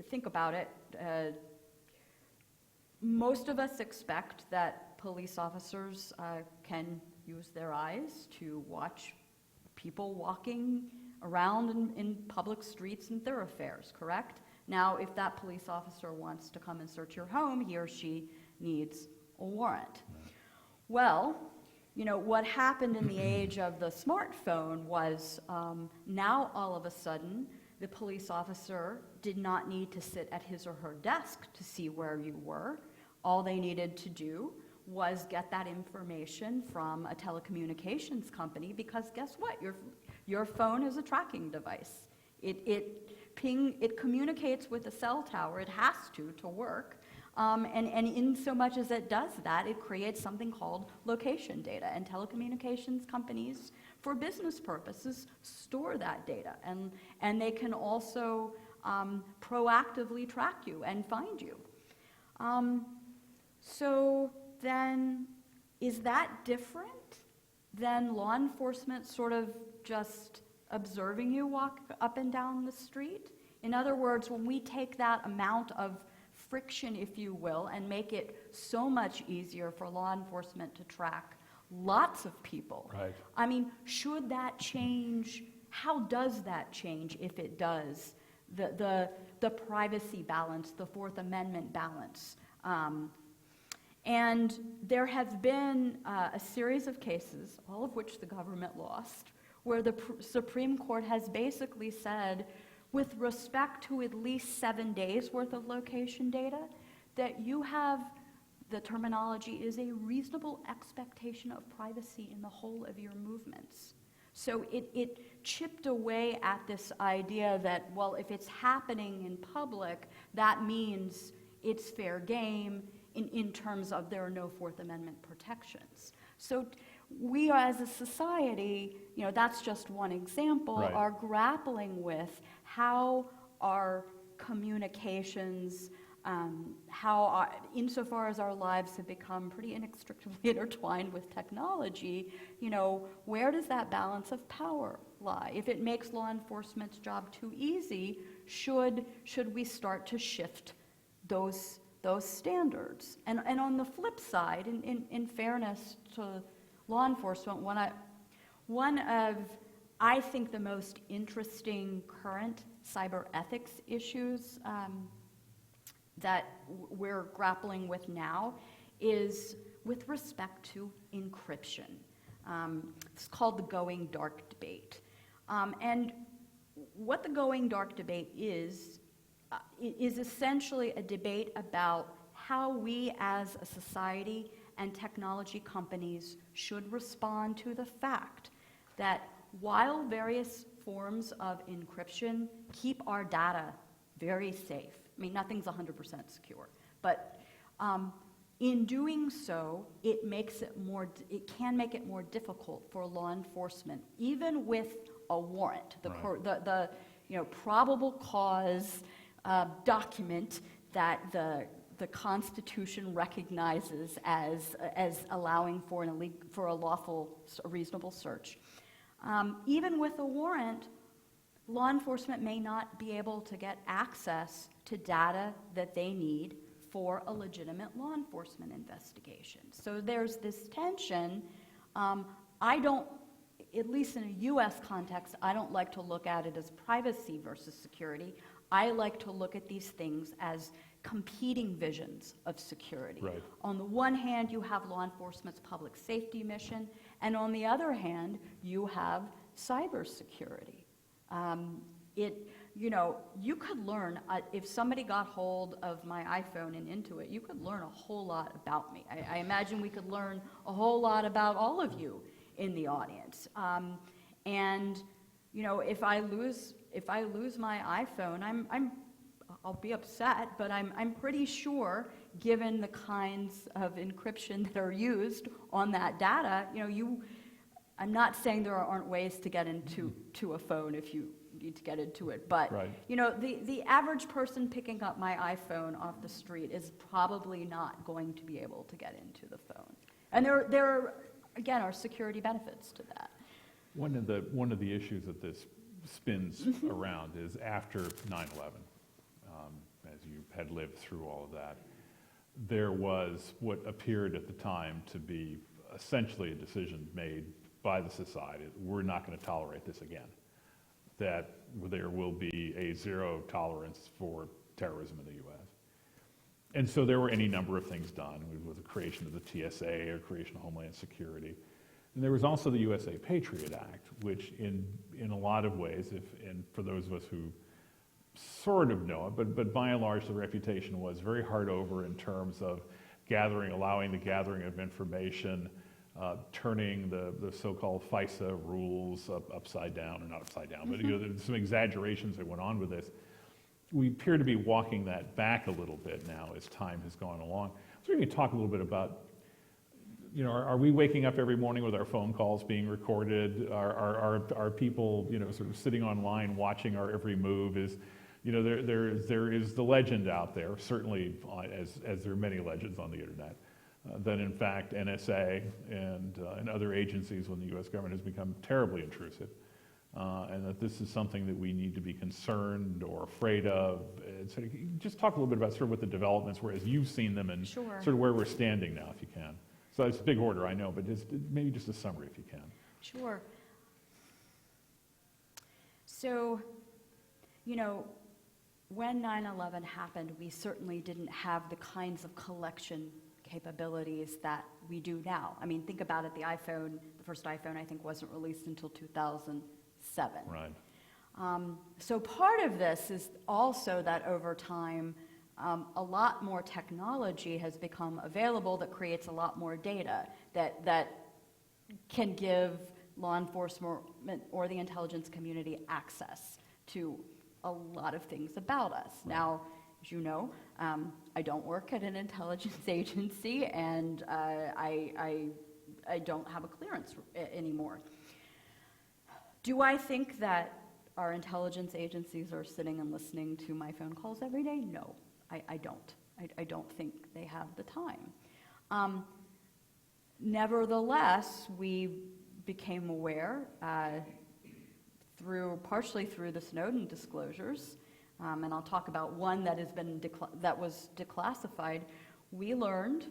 Speaker 2: Think about it, most of us expect that police officers can, use their eyes to watch people walking around in public streets and thoroughfares, correct? Now, if that police officer wants to come and search your home, he or she needs a warrant. Well, you know, what happened in the age of the smartphone was now all of a sudden the police officer did not need to sit at his or her desk to see where you were. All they needed to do was get that information from a telecommunications company, because guess what? Your phone is a tracking device. It communicates with a cell tower. It has to work. And in so much as it does that, it creates something called location data. And telecommunications companies, for business purposes, store that data. And they can also proactively track you and find you. So then, is that different than law enforcement sort of just observing you walk up and down the street? In other words, when we take that amount of friction, if you will, and make it so much easier for law enforcement to track lots of people.
Speaker 1: Right.
Speaker 2: I mean, should that change? How does that change, if it does, the privacy balance, the Fourth Amendment balance? And there have been a series of cases, all of which the government lost, where the Supreme Court has basically said, with respect to at least 7 days worth of location data, that you have, the terminology is a reasonable expectation of privacy in the whole of your movements. So it chipped away at this idea that, well, if it's happening in public, that means it's fair game in terms of there are no Fourth Amendment protections. So we as a society, you know, that's just one example,
Speaker 1: right,
Speaker 2: are grappling with how our communications, insofar as our lives have become pretty inextricably intertwined with technology, you know, where does that balance of power lie? If it makes law enforcement's job too easy, should we start to shift those standards? And on the flip side, in fairness to law enforcement, one of, I think, the most interesting current cyber ethics issues that we're grappling with now is with respect to encryption. It's called the going dark debate. And what the going dark debate is essentially a debate about how we as a society and technology companies should respond to the fact that while various forms of encryption keep our data very safe, I mean, nothing's 100% secure, but in doing so, it can make it more difficult for law enforcement, even with a warrant, the probable cause document that the Constitution recognizes as allowing for a lawful, reasonable search. Even with a warrant, law enforcement may not be able to get access to data that they need for a legitimate law enforcement investigation. So there's this tension. At least in a U.S. context, I don't like to look at it as privacy versus security. I like to look at these things as competing visions of security.
Speaker 1: Right.
Speaker 2: On the one hand, you have law enforcement's public safety mission, and on the other hand, you have cybersecurity. You could learn, if somebody got hold of my iPhone and into it, you could learn a whole lot about me. I imagine we could learn a whole lot about all of you in the audience. If I lose my iPhone, I'll be upset, but I'm pretty sure, given the kinds of encryption that are used on that data, I'm not saying there aren't ways to get into a phone if you need to get into it, but
Speaker 1: right,
Speaker 2: the average person picking up my iPhone off the street is probably not going to be able to get into the phone. And there again are security benefits to that.
Speaker 1: One of the issues that this spins around is after 9/11, as you had lived through all of that, there was what appeared at the time to be essentially a decision made by the society. We're not going to tolerate this again. That there will be a zero tolerance for terrorism in the U.S. And so there were any number of things done with the creation of the TSA or creation of Homeland Security. And there was also the USA PATRIOT Act, which in a lot of ways, and for those of us who sort of know it, but by and large the reputation was very hard over in terms of allowing the gathering of information, turning the so-called FISA rules upside down, or not upside down, but there's some exaggerations that went on with this. We appear to be walking that back a little bit now as time has gone along. So we're going to talk a little bit about, are we waking up every morning with our phone calls being recorded? Are people, sort of sitting online watching our every move? There is the legend out there, certainly as there are many legends on the internet, that in fact NSA and other agencies when the U.S. government has become terribly intrusive, and that this is something that we need to be concerned or afraid of. And so just talk a little bit about sort of what the developments were as you've seen them and
Speaker 2: Sure.
Speaker 1: sort of where we're standing now, if you can. So it's a big order, I know, but maybe just a summary if you can.
Speaker 2: Sure. So, when 9/11 happened, we certainly didn't have the kinds of collection capabilities that we do now. I mean, think about it, the first iPhone, I think, wasn't released until 2007.
Speaker 1: Right.
Speaker 2: So part of this is also that over time, a lot more technology has become available that creates a lot more data that can give law enforcement or the intelligence community access to a lot of things about us.
Speaker 1: Right.
Speaker 2: Now, as you know, I don't work at an intelligence agency, and I don't have a clearance anymore. Do I think that our intelligence agencies are sitting and listening to my phone calls every day? No, I don't. I don't think they have the time. Nevertheless, we became aware partially through the Snowden disclosures, and I'll talk about one that was declassified. We learned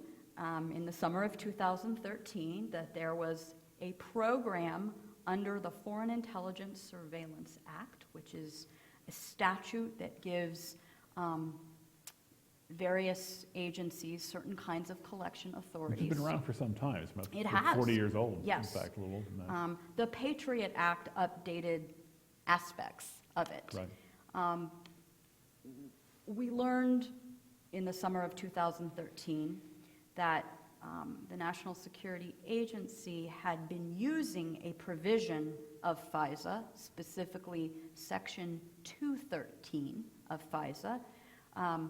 Speaker 2: in the summer of 2013 that there was a program under the Foreign Intelligence Surveillance Act, which is a statute that gives various agencies certain kinds of collection authorities.
Speaker 1: It's been around for some time. It's about
Speaker 2: It has.
Speaker 1: 40 years old.
Speaker 2: Yes.
Speaker 1: In fact, a little older than that.
Speaker 2: The Patriot Act updated aspects of it.
Speaker 1: Right.
Speaker 2: We learned in the summer of 2013 that the National Security Agency had been using a provision of FISA, specifically Section 213 of FISA.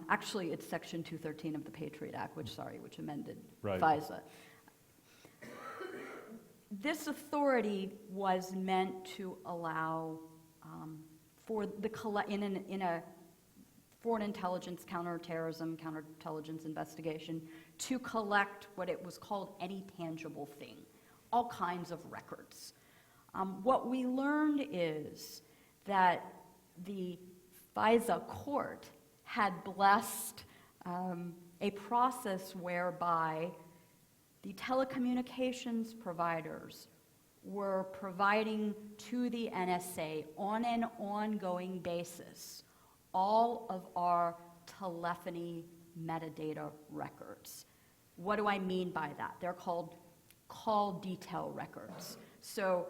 Speaker 2: Actually, it's Section 213 of the Patriot Act, which amended
Speaker 1: Right.
Speaker 2: FISA. This authority was meant to allow for in a foreign intelligence, counterintelligence investigation to collect what it was called any tangible thing, all kinds of records. What we learned is that the FISA court had blessed a process whereby the telecommunications providers were providing to the NSA on an ongoing basis all of our telephony metadata records. What do I mean by that? They're called call detail records. So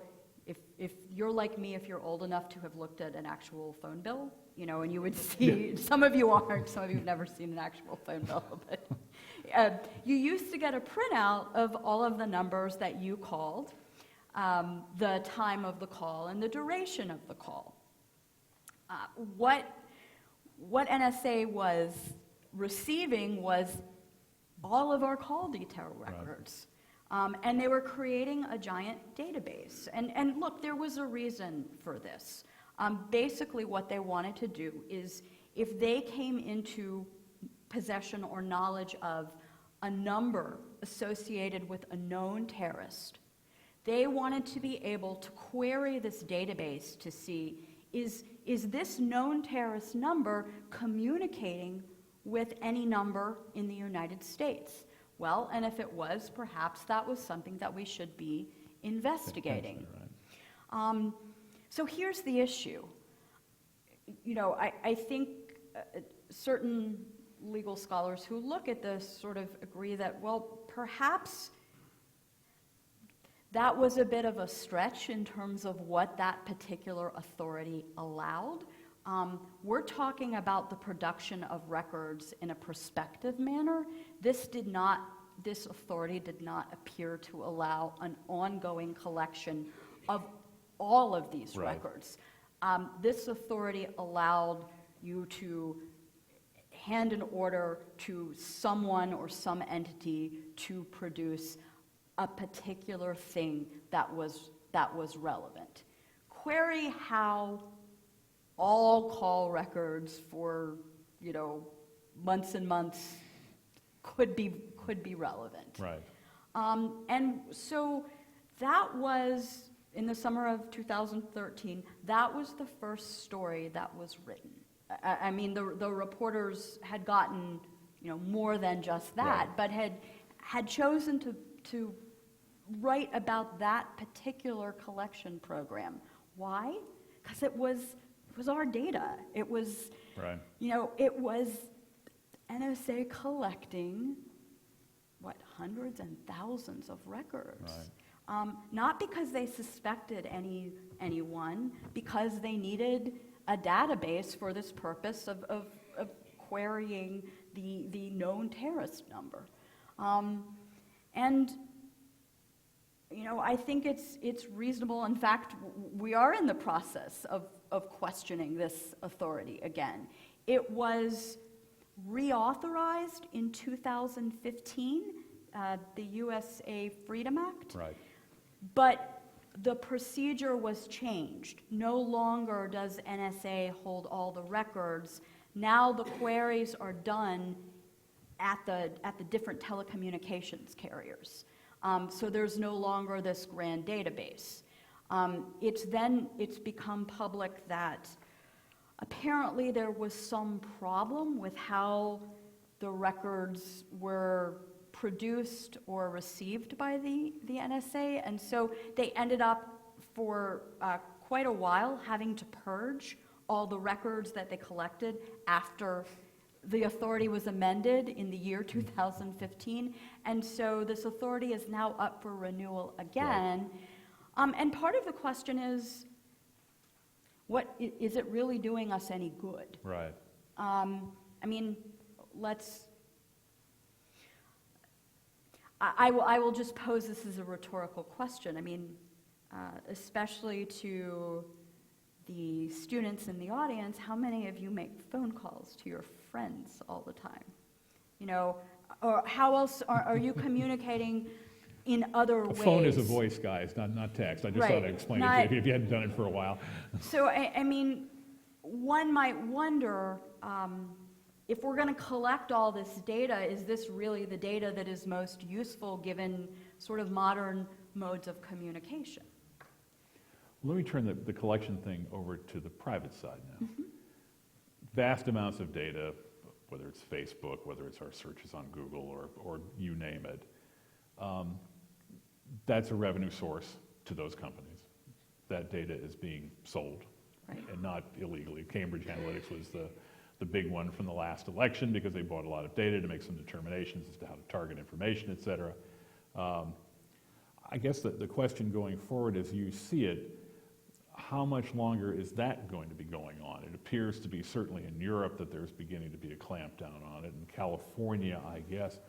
Speaker 2: if you're like me, if you're old enough to have looked at an actual phone bill, and you would see, some of you aren't, some of you have never seen an actual phone bill, but you used to get a printout of all of the numbers that you called, the time of the call, and the duration of the call. What NSA was receiving was all of our call detail records. Right. And they were creating a giant database. And look, there was a reason for this. Basically, what they wanted to do is if they came into possession or knowledge of a number associated with a known terrorist, they wanted to be able to query this database to see, is this known terrorist number communicating with any number in the United States? Well, and if it was, perhaps that was something that we should be investigating.
Speaker 1: Right.
Speaker 2: So here's the issue. You know, I think certain legal scholars who look at this sort of agree that, well, perhaps that was a bit of a stretch in terms of what that particular authority allowed. We're talking about the production of records in a prospective manner. This authority did not appear to allow an ongoing collection of all of these records. This authority allowed you to hand an order to someone or some entity to produce a particular thing that was relevant. Query how all call records for, you know, months and months could be relevant.
Speaker 1: Right.
Speaker 2: And so that was, in the summer of 2013, that was the first story that was written. I mean, the reporters had gotten, you know, more than just that, but had chosen to write about that particular collection program. Why? Because it was our data. It was, you know, it was NSA collecting, hundreds and thousands of records.
Speaker 1: Right.
Speaker 2: Not because they suspected anyone, because they needed a database for this purpose of querying the known terrorist number. And you know, I think it's reasonable. In fact, we are in the process of questioning this authority again. It was reauthorized in 2015, the USA Freedom Act.
Speaker 1: Right.
Speaker 2: But the procedure was changed. No longer does NSA hold all the records. Now the queries are done at the different telecommunications carriers. So there's no longer this grand database. It's become public that apparently there was some problem with how the records were produced or received by the NSA, and so they ended up for quite a while having to purge all the records that they collected after the authority was amended in the year 2015, and so this authority is now up for renewal again. Right. And part of the question is, what is it really doing us any good?
Speaker 1: Right.
Speaker 2: I mean, I will just pose this as a rhetorical question. I mean, especially to the students in the audience, how many of you make phone calls to your friends all the time? You know, or how else are you communicating in other ways?
Speaker 1: A phone is a voice, guys, not text. I just thought I'd explain it to you if you hadn't done it for a while.
Speaker 2: So, I mean, one might wonder, if we're going to collect all this data, is this really the data that is most useful given sort of modern modes of communication?
Speaker 1: Let me turn the collection thing over to the private side now. Mm-hmm. Vast amounts of data, whether it's Facebook, whether it's our searches on Google, or you name it, that's a revenue source to those companies. That data is being sold, and not illegally. Cambridge Analytica was the big one from the last election because they bought a lot of data to make some determinations as to how to target information, et cetera. I guess the question going forward as you see it, how much longer is that going to be going on? It appears to be certainly in Europe that there's beginning to be a clampdown on it. In California, I guess,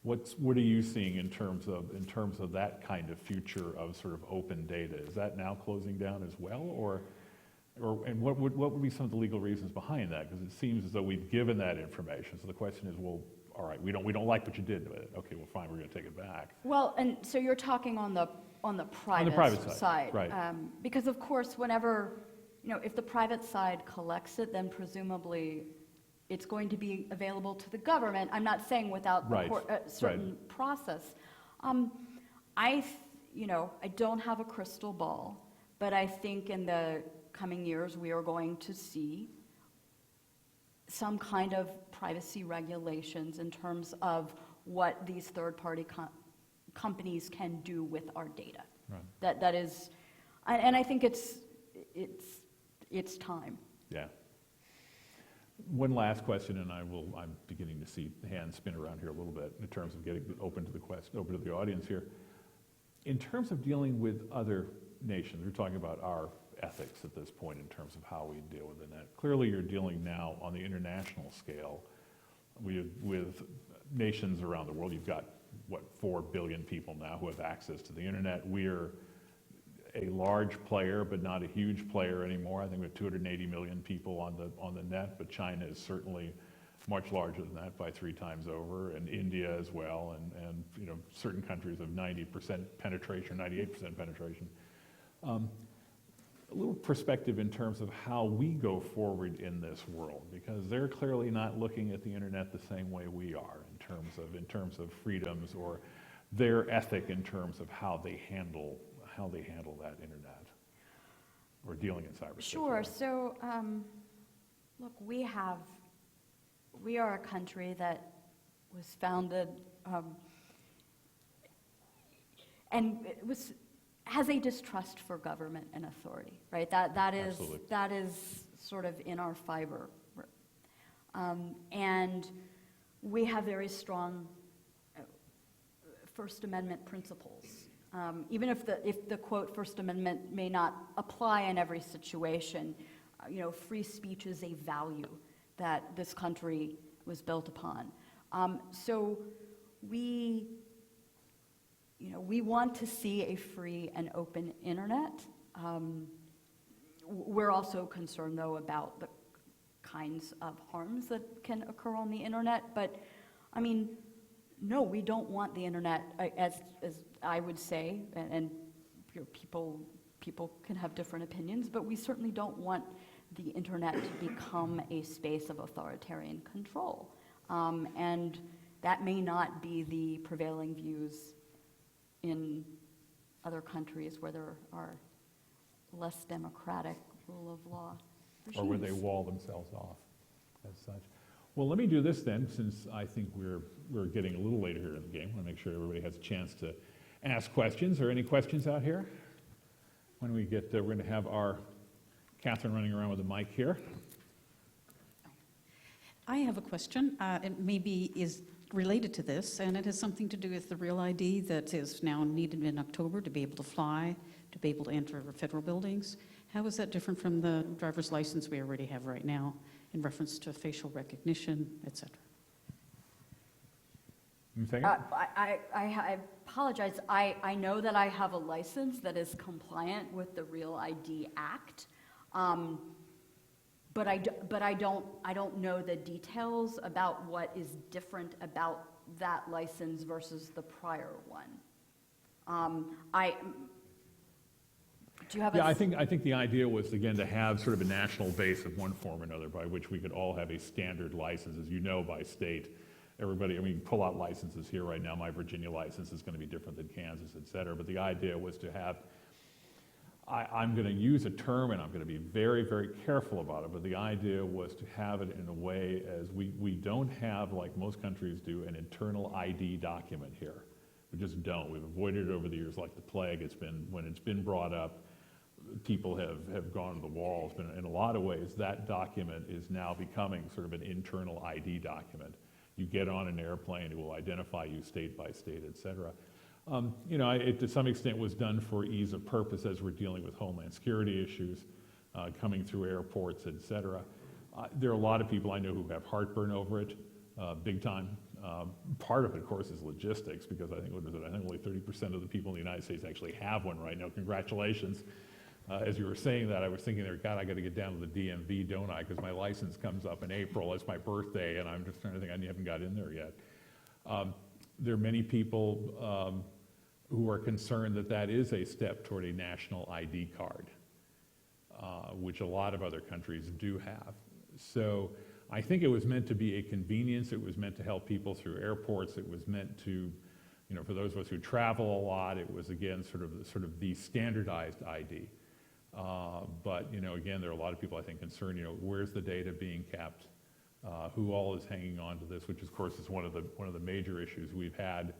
Speaker 1: what are you seeing in terms of that kind of future of sort of open data? Is that now closing down as well, and what would be some of the legal reasons behind that? Because it seems as though we've given that information. So the question is, well, all right, we don't like what you did to it. Okay, well, fine, we're going to take it back.
Speaker 2: Well, and so you're talking on the private side,
Speaker 1: right?
Speaker 2: Because of course, whenever, you know, if the private side collects it, then presumably it's going to be available to the government. I'm not saying without a certain process. I don't have a crystal ball, but I think in the coming years we are going to see some kind of privacy regulations in terms of what these third-party companies can do with our data.
Speaker 1: Right.
Speaker 2: That is, and I think it's time.
Speaker 1: Yeah. One last question, and I'm beginning to see hands spin around here a little bit in terms of getting open to the audience here. In terms of dealing with other nations, we're talking about our ethics at this point in terms of how we deal with the net. Clearly you're dealing now on the international scale with nations around the world. You've got, 4 billion people now who have access to the internet. We're a large player, but not a huge player anymore. I think we have 280 million people on the net, but China is certainly much larger than that by 3 times over, and India as well, and certain countries have 90% penetration, 98% penetration. A little perspective in terms of how we go forward in this world, because they're clearly not looking at the internet the same way we are in terms of freedoms or their ethic in terms of how they handle that internet or dealing in cybersecurity.
Speaker 2: Sure. So, look, we are a country that was founded and has a distrust for government and authority, right? That is sort of in our fiber, and we have very strong First Amendment principles. Even if the quote First Amendment may not apply in every situation, free speech is a value that this country was built upon. So we want to see a free and open internet. We're also concerned, though, about the kinds of harms that can occur on the internet. But, no, we don't want the internet, as I would say, and people can have different opinions, but we certainly don't want the internet to become a space of authoritarian control. And that may not be the prevailing views in other countries where there are less democratic rule of law regimes.
Speaker 1: Or where they wall themselves off as such. Well, let me do this then, since I think we're getting a little later here in the game. I want to make sure everybody has a chance to ask questions. Are there any questions out here? When we get, we're going to have our Catherine running around with a mic here.
Speaker 3: I have a question. It maybe is related to this, and it has something to do with the Real ID that is now needed in October to be able to fly, to be able to enter federal buildings. How is that different from the driver's license we already have right now in reference to facial recognition, et cetera?
Speaker 2: I apologize. I know that I have a license that is compliant with the Real ID Act, but I don't know the details about what is different about that license versus the prior one. Do you have
Speaker 1: I think the idea was, again, to have sort of a national base of one form or another by which we could all have a standard license, as you know, by state. Everybody, you pull out licenses here right now. My Virginia license is going to be different than Kansas, et cetera. But the idea was to have, I'm going to use a term, and I'm going to be very, very careful about it, but the idea was to have it in a way as we don't have, like most countries do, an internal ID document here. We just don't. We've avoided it over the years like the plague. When it's been brought up, people have gone to the walls. But in a lot of ways, that document is now becoming sort of an internal ID document. You get on an airplane, it will identify you state by state, et cetera. It to some extent was done for ease of purpose as we're dealing with homeland security issues coming through airports, et cetera. There are a lot of people I know who have heartburn over it, big time. Part of it, of course, is logistics, because I think only 30% of the people in the United States actually have one right now. Congratulations. As you were saying that, I was thinking there, God, I got to get down to the DMV, don't I? Because my license comes up in April. It's my birthday, and I'm just trying to think, I haven't got in there yet. There are many people who are concerned that is a step toward a national ID card, which a lot of other countries do have. So I think it was meant to be a convenience. It was meant to help people through airports. It was meant to, for those of us who travel a lot, it was, again, sort of the standardized ID. But again, there are a lot of people, I think, concerned, where's the data being kept? who all is hanging on to this, which of course is one of the major issues we've had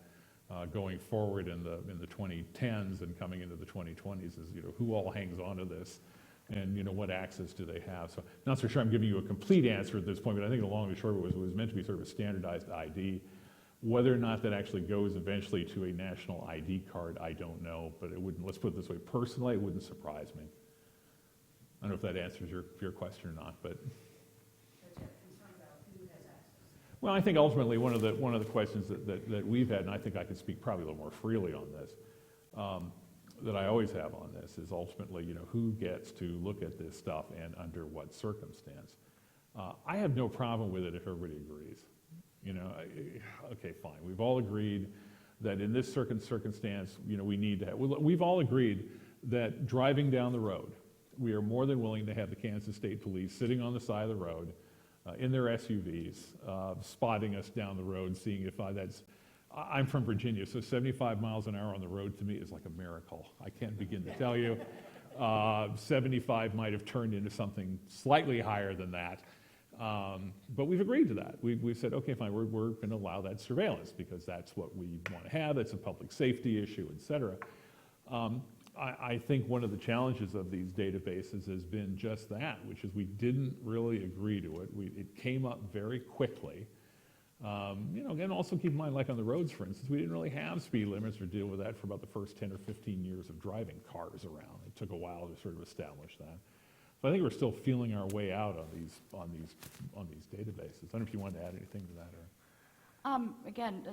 Speaker 1: going forward in the 2010s and coming into the 2020s is, who all hangs on to this, and what access do they have. So not so sure I'm giving you a complete answer at this point, but I think the long and short of it was meant to be sort of a standardized ID. Whether or not that actually goes eventually to a national ID card, I don't know, but it wouldn't, let's put it this way, personally, it wouldn't surprise me. I don't know if that answers your question or not, but. Well, I think ultimately one of the questions that we've had, and I think I can speak probably a little more freely on this, that I always have on this is ultimately, who gets to look at this stuff and under what circumstance. I have no problem with it if everybody agrees. Okay, fine. We've all agreed that in this circumstance, we need to have, we've all agreed that driving down the road, we are more than willing to have the Kansas State Police sitting on the side of the road in their SUVs, spotting us down the road, seeing if I'm from Virginia, so 75 miles an hour on the road to me is like a miracle. I can't begin to tell you. 75 might have turned into something slightly higher than that. But we've agreed to that. We've said, okay, fine, we're going to allow that surveillance because that's what we want to have. It's a public safety issue, et cetera. I think one of the challenges of these databases has been just that, which is we didn't really agree to it. It came up very quickly. Again, also keep in mind, like on the roads, for instance, we didn't really have speed limits or deal with that for about the first 10 or 15 years of driving cars around. It took a while to sort of establish that. So I think we're still feeling our way out on these databases. I don't know if you wanted to add anything to that, or.
Speaker 2: Again,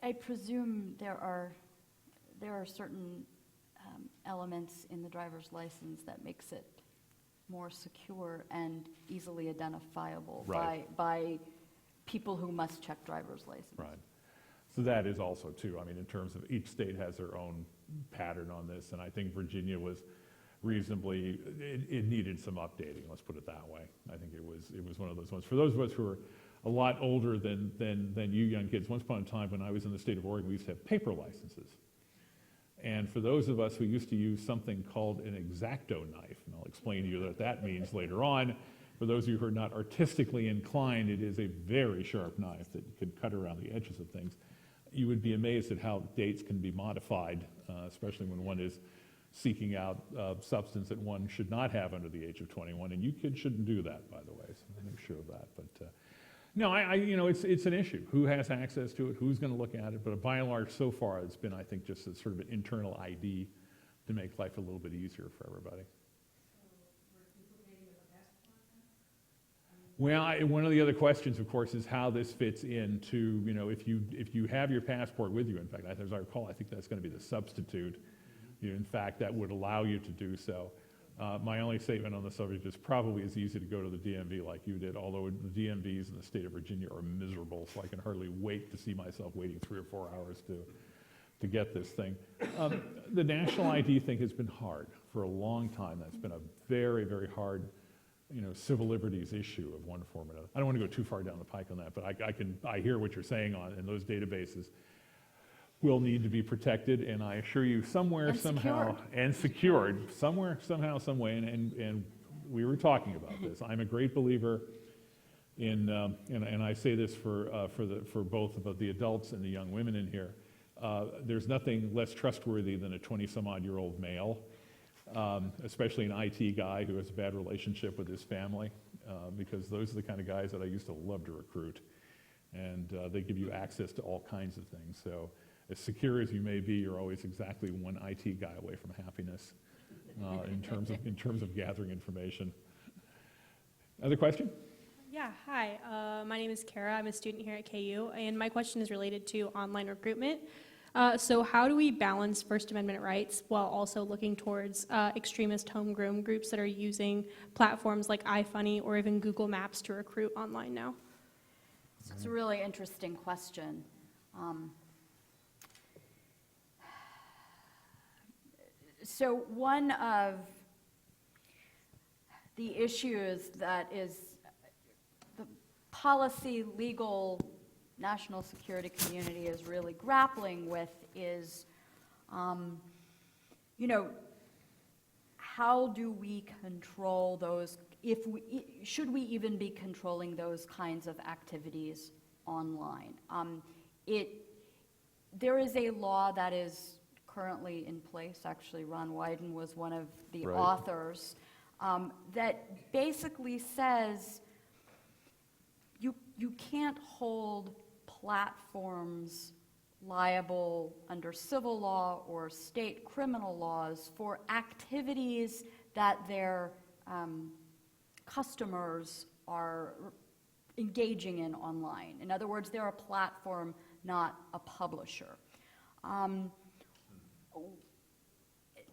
Speaker 2: I presume there are certain elements in the driver's license that makes it more secure and easily identifiable by people who must check driver's license.
Speaker 1: Right. So that is also too, in terms of each state has their own pattern on this, and I think Virginia was reasonably, it needed some updating, let's put it that way. I think it was one of those ones. For those of us who are a lot older than you young kids, once upon a time when I was in the state of Oregon, we used to have paper licenses. And for those of us who used to use something called an X-Acto knife, and I'll explain to you what that means later on, for those of you who are not artistically inclined, it is a very sharp knife that could cut around the edges of things. You would be amazed at how dates can be modified, especially when one is seeking out substance that one should not have under the age of 21, and you kids shouldn't do that, by the way, so I'm sure of that. But no, it's an issue. Who has access to it? Who's going to look at it? But by and large, so far, it's been, I think, just a sort of an internal ID to make life a little bit easier for everybody. Well, one of the other questions, of course, is how this fits into, if you have your passport with you. In fact, as I recall, I think that's going to be the substitute. In fact, that would allow you to do so. My only statement on the subject is probably as easy to go to the DMV like you did, although the DMVs in the state of Virginia are miserable, so I can hardly wait to see myself waiting 3 or 4 hours to get this thing. The national ID thing has been hard for a long time. That's been a very, very hard civil liberties issue of one form or another. I don't want to go too far down the pike on that, but I hear what you're saying on, and those databases will need to be protected, and I assure you somewhere, somehow, and secured, somewhere, somehow, some way, and we were talking about this. I'm a great believer in, and I say this for both of the adults and the young women in here, there's nothing less trustworthy than a 20-some-odd-year-old male, especially an IT guy who has a bad relationship with his family, because those are the kind of guys that I used to love to recruit, and they give you access to all kinds of things. So as secure as you may be, you're always exactly one IT guy away from happiness in terms of gathering information. Other question?
Speaker 4: Yeah, hi. My name is Kara. I'm a student here at KU, and my question is related to online recruitment. So how do we balance First Amendment rights while also looking towards extremist homegrown groups that are using platforms like iFunny or even Google Maps to recruit online now?
Speaker 2: So it's a really interesting question. So one of the issues that is the policy, legal, national security community is really grappling with is, how do we control those should we even be controlling those kinds of activities online? There is a law that is currently in place. Actually, Ron Wyden was one of the
Speaker 1: Right.
Speaker 2: authors, that basically says you can't hold platforms liable under civil law or state criminal laws for activities that their customers are engaging in online. In other words, they're a platform, not a publisher.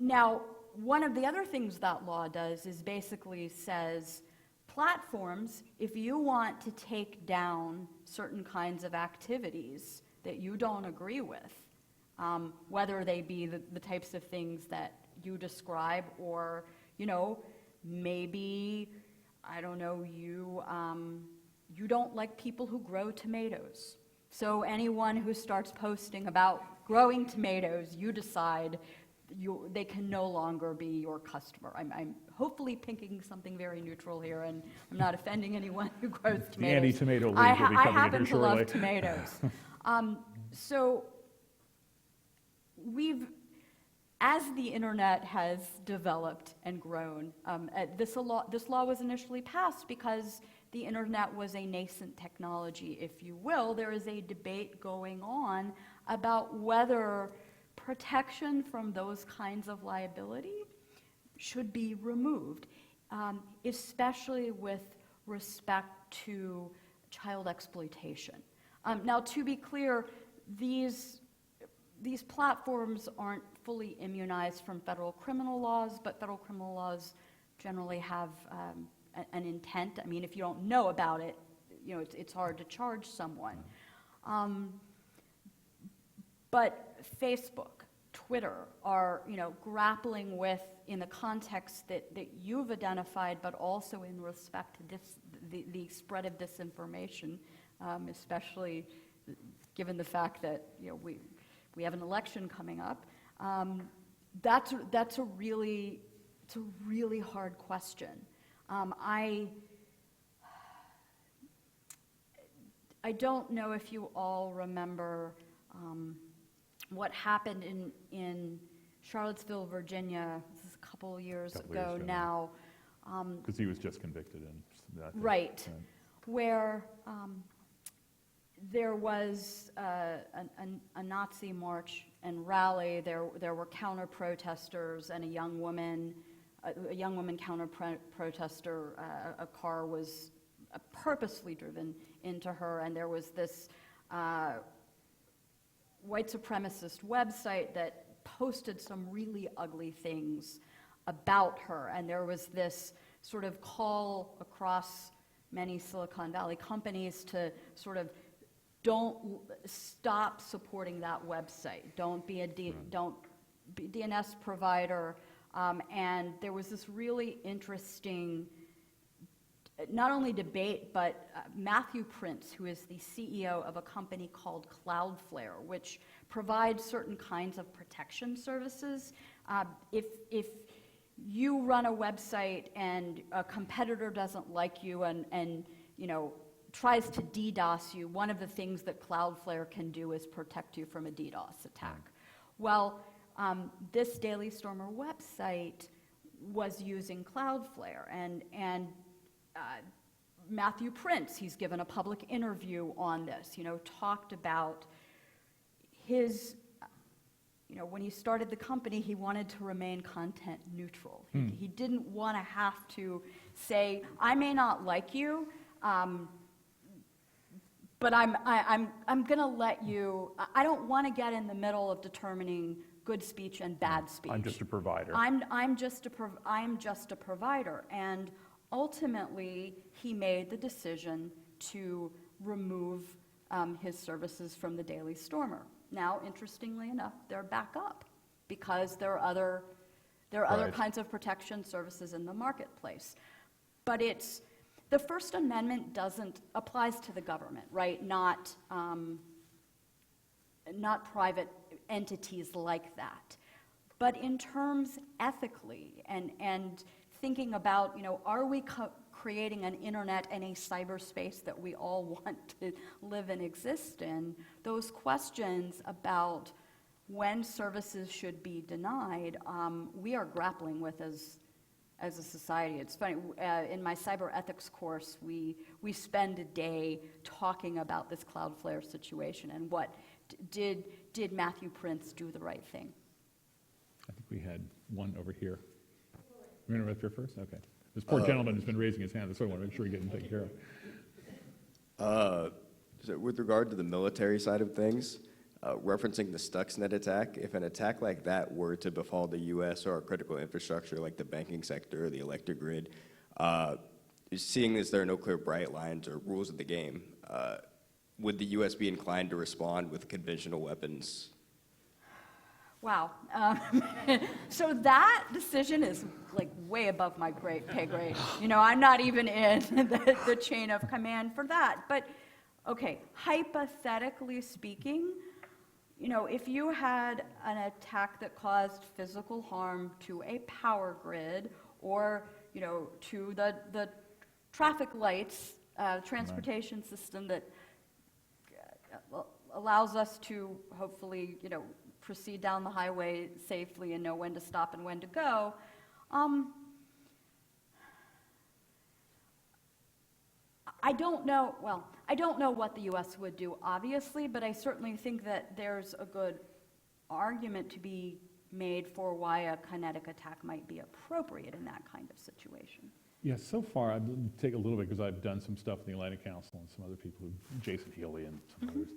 Speaker 2: Now, one of the other things that law does is basically says, platforms, if you want to take down certain kinds of activities that you don't agree with, whether they be the types of things that you describe, or, maybe, I don't know, you don't like people who grow tomatoes. So anyone who starts posting about growing tomatoes, you decide they can no longer be your customer. I'm hopefully picking something very neutral here, and I'm not offending anyone who grows tomatoes.
Speaker 1: The anti-tomato league will be
Speaker 2: I
Speaker 1: coming in
Speaker 2: happen
Speaker 1: here
Speaker 2: to
Speaker 1: shortly.
Speaker 2: love tomatoes. So as the internet has developed and grown, this law was initially passed because the internet was a nascent technology, if you will. There is a debate going on about whether protection from those kinds of liability should be removed, especially with respect to child exploitation. Now, to be clear, these platforms aren't fully immunized from federal criminal laws, but federal criminal laws generally have an intent. I mean, if you don't know about it, it's hard to charge someone. But Facebook, Twitter are, grappling with, in the context that you've identified, but also in respect to the spread of disinformation, especially given the fact that we have an election coming up. That's a really hard question. I don't know if you all remember what happened in Charlottesville, Virginia. This is a couple years ago now.
Speaker 1: Because he was just convicted in that.
Speaker 2: Right, where there was a Nazi march and rally. There were counter-protesters and a young woman counter-protester. A car was purposely driven into her, and there was this white supremacist website that posted some really ugly things about her, and there was this sort of call across many Silicon Valley companies to sort of stop supporting that website. Don't be a DNS provider. And there was this really interesting, not only debate, but Matthew Prince, who is the CEO of a company called Cloudflare, which provides certain kinds of protection services. If you run a website and a competitor doesn't like you and tries to DDoS you, one of the things that Cloudflare can do is protect you from a DDoS attack. Well, this Daily Stormer website was using Cloudflare, and Matthew Prince, he's given a public interview on this, talked about his, when he started the company, he wanted to remain content neutral. He didn't want to have to say, I may not like you, but I'm going to let you, I don't want to get in the middle of determining good speech and bad speech.
Speaker 1: I'm just a provider.
Speaker 2: I'm just a provider. And ultimately, he made the decision to remove his services from the Daily Stormer. Now, interestingly enough, they're back up because there are other kinds of protection services in the marketplace. But the First Amendment applies to the government, right? Not private entities like that. But in terms ethically and thinking about, are we creating an internet and a cyberspace that we all want to live and exist in? Those questions about when services should be denied, we are grappling with as a society. It's funny, in my cyber ethics course, we spend a day talking about this Cloudflare situation and did Matthew Prince do the right thing?
Speaker 1: I think we had one over here. We're going to go up here first? Okay. This poor gentleman has been raising his hand, so I want to make sure we get him taken care of.
Speaker 5: So with regard to the military side of things, referencing the Stuxnet attack, if an attack like that were to befall the U.S. or our critical infrastructure like the banking sector or the electric grid, seeing as there are no clear bright lines or rules of the game, would the U.S. be inclined to respond with conventional weapons?
Speaker 2: Wow. So that decision is like way above my pay grade. I'm not even in the chain of command for that. But, okay, hypothetically speaking, if you had an attack that caused physical harm to a power grid or, to the traffic lights, transportation system that allows us to hopefully, proceed down the highway safely and know when to stop and when to go. I don't know what the U.S. would do, obviously, but I certainly think that there's a good argument to be made for why a kinetic attack might be appropriate in that kind of situation.
Speaker 1: Yeah, so far, I'll take a little bit because I've done some stuff in the Atlantic Council and some other people, Jason Healy and some others.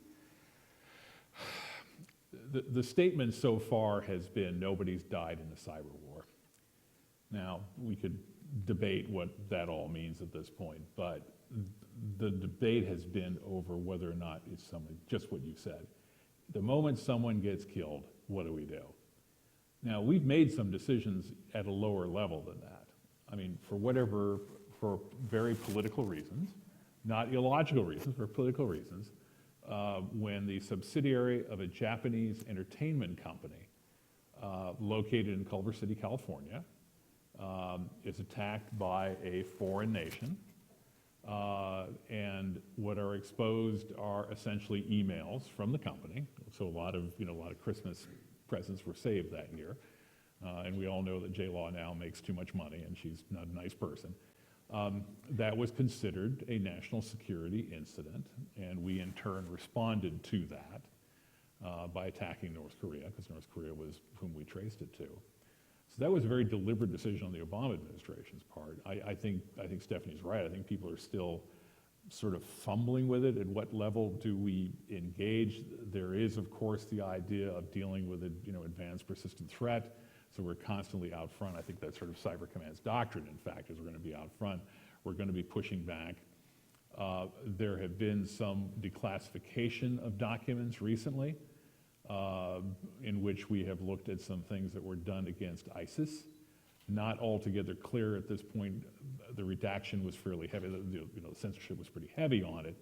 Speaker 1: The statement so far has been nobody's died in the cyber war. Now, we could debate what that all means at this point, but the debate has been over whether or not it's something, just what you said. The moment someone gets killed, what do we do? Now, we've made some decisions at a lower level than that. I mean, for very political reasons, not illogical reasons, for political reasons, when the subsidiary of a Japanese entertainment company located in Culver City, California, is attacked by a foreign nation, and what are exposed are essentially emails from the company. So a lot of Christmas presents were saved that year, and we all know that J-Law now makes too much money, and she's not a nice person. That was considered a national security incident, and we in turn responded to that by attacking North Korea, because North Korea was whom we traced it to. So that was a very deliberate decision on the Obama administration's part. I think Stephanie's right. I think people are still sort of fumbling with it. At what level do we engage? There is, of course, the idea of dealing with advanced persistent threat. So we're constantly out front. I think that's sort of Cyber Command's doctrine, in fact, is we're going to be out front. We're going to be pushing back. There have been some declassification of documents recently in which we have looked at some things that were done against ISIS. Not altogether clear at this point. The redaction was fairly heavy. The censorship was pretty heavy on it,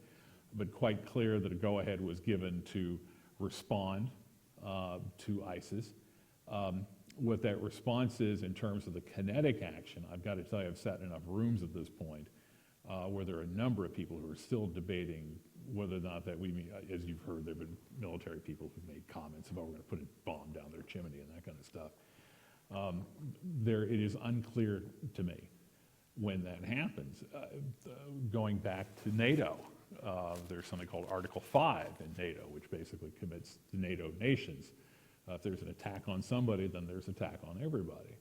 Speaker 1: but quite clear that a go-ahead was given to respond to ISIS. What that response is in terms of the kinetic action, I've got to tell you, I've sat in enough rooms at this point where there are a number of people who are still debating whether or not that as you've heard, there have been military people who've made comments about we're going to put a bomb down their chimney and that kind of stuff. It is unclear to me when that happens. Going back to NATO, there's something called Article 5 in NATO, which basically commits the NATO nations. If there's an attack on somebody, then there's an attack on everybody.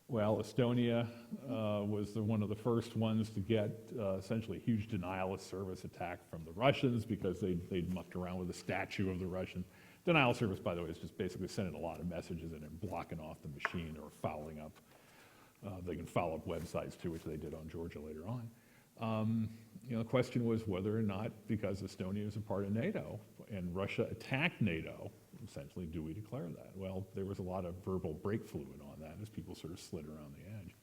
Speaker 1: Well, Estonia was one of the first ones to get essentially a huge denial of service attack from the Russians because they'd mucked around with the statue of the Russians. Denial of service, by the way, is just basically sending a lot of messages in and blocking off the machine or fouling up. They can foul up websites too, which they did on Georgia later on. The question was whether or not, because Estonia is a part of NATO and Russia attacked NATO, essentially, do we declare that? Well, there was a lot of verbal brake fluid on that as people sort of slid around the edge.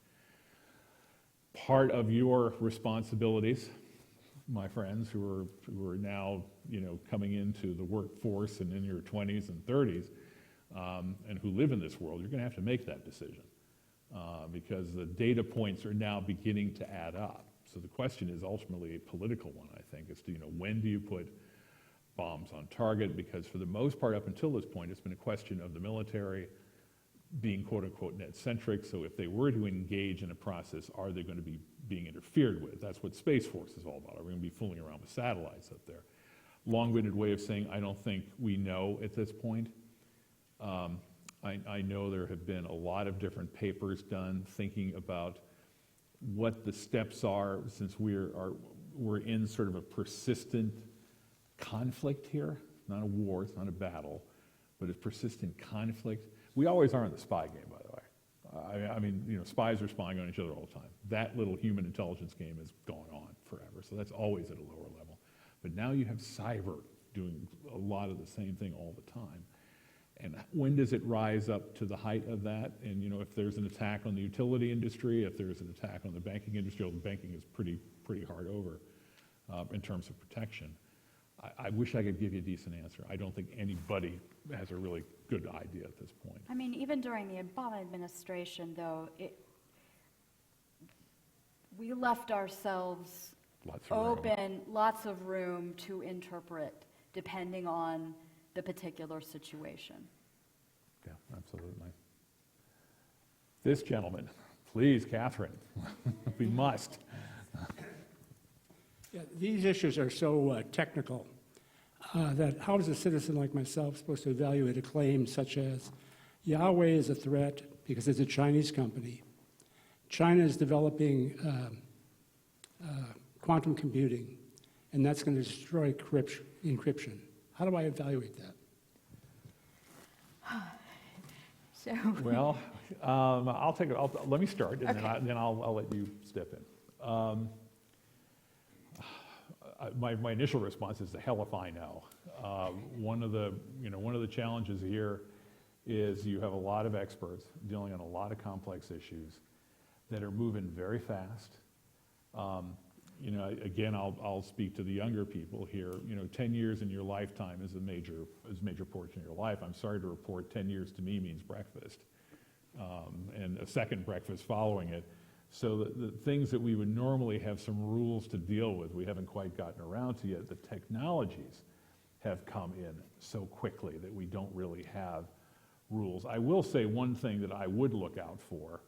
Speaker 1: Part of your responsibilities, my friends who are now coming into the workforce and in your 20s and 30s and who live in this world, you're going to have to make that decision. because the data points are now beginning to add up. So the question is ultimately a political one, I think, as to, when do you put bombs on target? Because for the most part, up until this point, it's been a question of the military being quote-unquote net-centric. So if they were to engage in a process, are they going to be being interfered with? That's what Space Force is all about. Are we going to be fooling around with satellites up there? Long-winded way of saying I don't think we know at this point. I know there have been a lot of different papers done thinking about what the steps are, since we're in sort of a persistent conflict here. Not a war, it's not a battle, but it's persistent conflict. We always are in the spy game, by the way. I mean, spies are spying on each other all the time. That little human intelligence game has gone on forever, so that's always at a lower level. But now you have cyber doing a lot of the same thing all the time. And when does it rise up to the height of that? And if there's an attack on the utility industry, if there's an attack on the banking industry, well, the banking is pretty hard over in terms of protection. I wish I could give you a decent answer. I don't think anybody has a really good idea at this point.
Speaker 2: I mean, even during the Obama administration, though, we left ourselves lots of room to interpret depending on the particular situation.
Speaker 1: Yeah, absolutely. This gentleman, please, Catherine. We must.
Speaker 6: Yeah, these issues are so technical that how is a citizen like myself supposed to evaluate a claim such as Huawei is a threat because it's a Chinese company. China is developing quantum computing, and that's going to destroy encryption. How do I evaluate that?
Speaker 1: Well, let me start, and then I'll let you step in. My initial response is the hell if I know. One of the challenges here is you have a lot of experts dealing on a lot of complex issues that are moving very fast. Again, I'll speak to the younger people here. 10 years in your lifetime is a major portion of your life. I'm sorry to report 10 years to me means breakfast, and a second breakfast following it. So the things that we would normally have some rules to deal with, we haven't quite gotten around to yet. The technologies have come in so quickly that we don't really have rules. I will say one thing that I would look out for,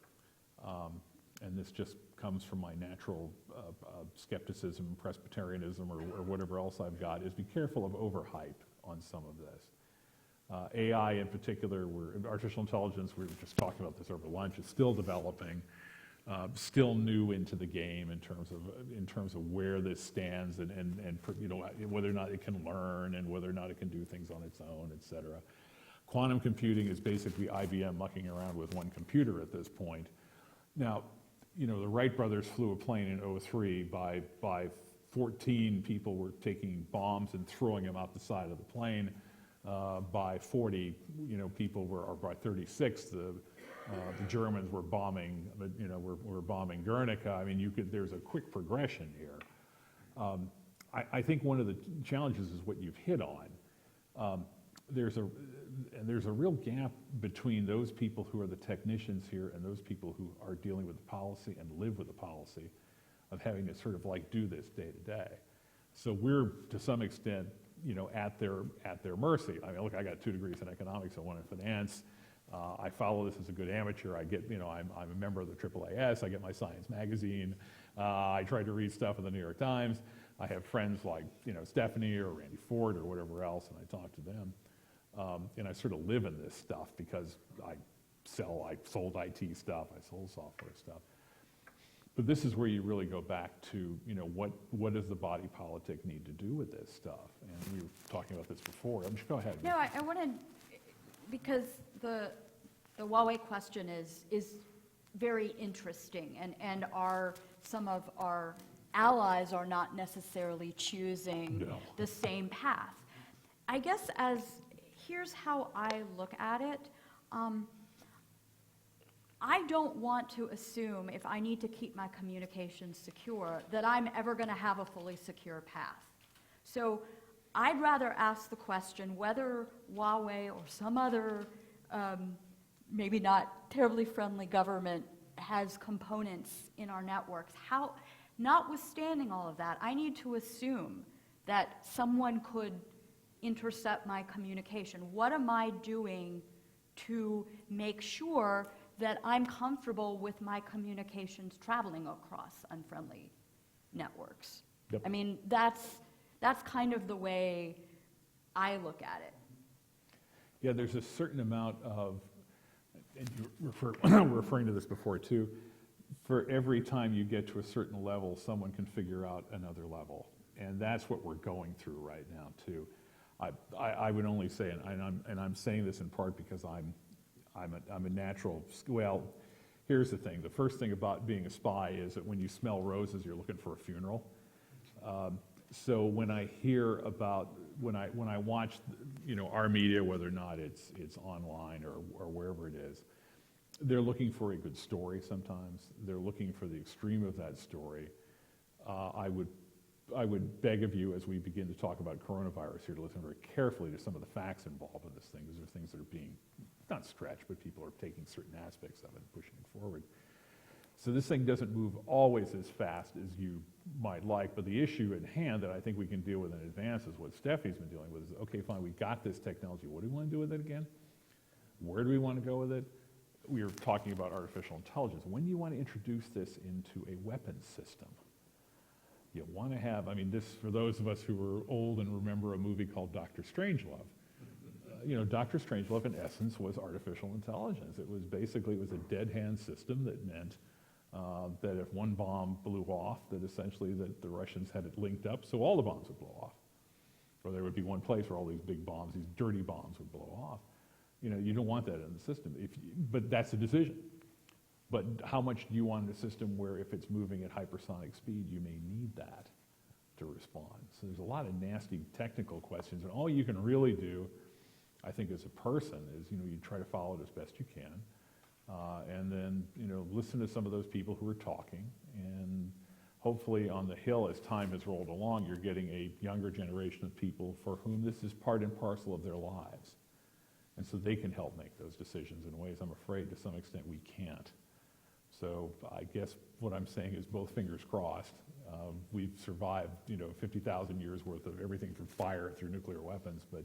Speaker 1: and this just comes from my natural skepticism, Presbyterianism, or whatever else I've got, is be careful of overhype on some of this. AI in particular, artificial intelligence, we were just talking about this over lunch, is still developing, still new into the game in terms of where this stands and whether or not it can learn and whether or not it can do things on its own, et cetera. Quantum computing is basically IBM mucking around with one computer at this point. Now, the Wright brothers flew a plane in 2003. By 14 people were taking bombs and throwing them out the side of the plane. By 40, people or by 36, the Germans were bombing, were bombing Guernica. I mean, there's a quick progression here. I think one of the challenges is what you've hit on. There's a real gap between those people who are the technicians here and those people who are dealing with the policy and live with the policy of having to sort of do this day to day. So we're, to some extent, at their mercy. I mean, look, I got 2 degrees in economics and 1 in finance. I follow this as a good amateur. I get, I'm a member of the AAAS. I get my science magazine. I try to read stuff in the New York Times. I have friends like, Stephanie or Randy Ford or whatever else, and I talk to them. And I sort of live in this stuff because I sold IT stuff, I sold software stuff. But this is where you really go back to, what does the body politic need to do with this stuff? And we were talking about this before. Go ahead.
Speaker 2: No, I wanted, because the Huawei question is very interesting, and some of our allies are not necessarily choosing the same path. I guess here's how I look at it. I don't want to assume, if I need to keep my communications secure, that I'm ever going to have a fully secure path. So I'd rather ask the question whether Huawei or some other maybe not terribly friendly government has components in our networks. How, notwithstanding all of that, I need to assume that someone could intercept my communication. What am I doing to make sure that I'm comfortable with my communications traveling across unfriendly networks?
Speaker 1: Yep.
Speaker 2: I mean, that's kind of the way I look at it.
Speaker 1: Yeah, there's a certain amount of, and you were referring to this before too, for every time you get to a certain level, someone can figure out another level. And that's what we're going through right now too. I would only say, and I'm saying this in part because I'm a natural, well, here's the thing. The first thing about being a spy is that when you smell roses, you're looking for a funeral. So when I hear about, when I watch, our media, whether or not it's online or wherever it is, they're looking for a good story sometimes. They're looking for the extreme of that story. I would beg of you, as we begin to talk about coronavirus here, to listen very carefully to some of the facts involved in this thing, because there are things that are being, not stretched, but people are taking certain aspects of it and pushing it forward. So this thing doesn't move always as fast as you might like, but the issue at hand that I think we can deal with in advance is what Steffi's been dealing with is, okay, fine, we got this technology. What do we want to do with it again? Where do we want to go with it? We were talking about artificial intelligence. When do you want to introduce this into a weapons system? You want to have, I mean, this, for those of us who were old and remember a movie called Dr. Strangelove, Dr. Strangelove in essence was artificial intelligence. It was basically, it was a dead hand system that meant that if one bomb blew off, that essentially that the Russians had it linked up, so all the bombs would blow off. Or there would be one place where all these big bombs, these dirty bombs would blow off. You don't want that in the system, but that's a decision. But how much do you want in a system where if it's moving at hypersonic speed, you may need that to respond? So there's a lot of nasty technical questions, and all you can really do, I think, as a person is, you try to follow it as best you can, and then, listen to some of those people who are talking, and hopefully on the Hill, as time has rolled along, you're getting a younger generation of people for whom this is part and parcel of their lives. And so they can help make those decisions in ways I'm afraid to some extent we can't. So I guess what I'm saying is both fingers crossed. We've survived, 50,000 years worth of everything from fire through nuclear weapons, but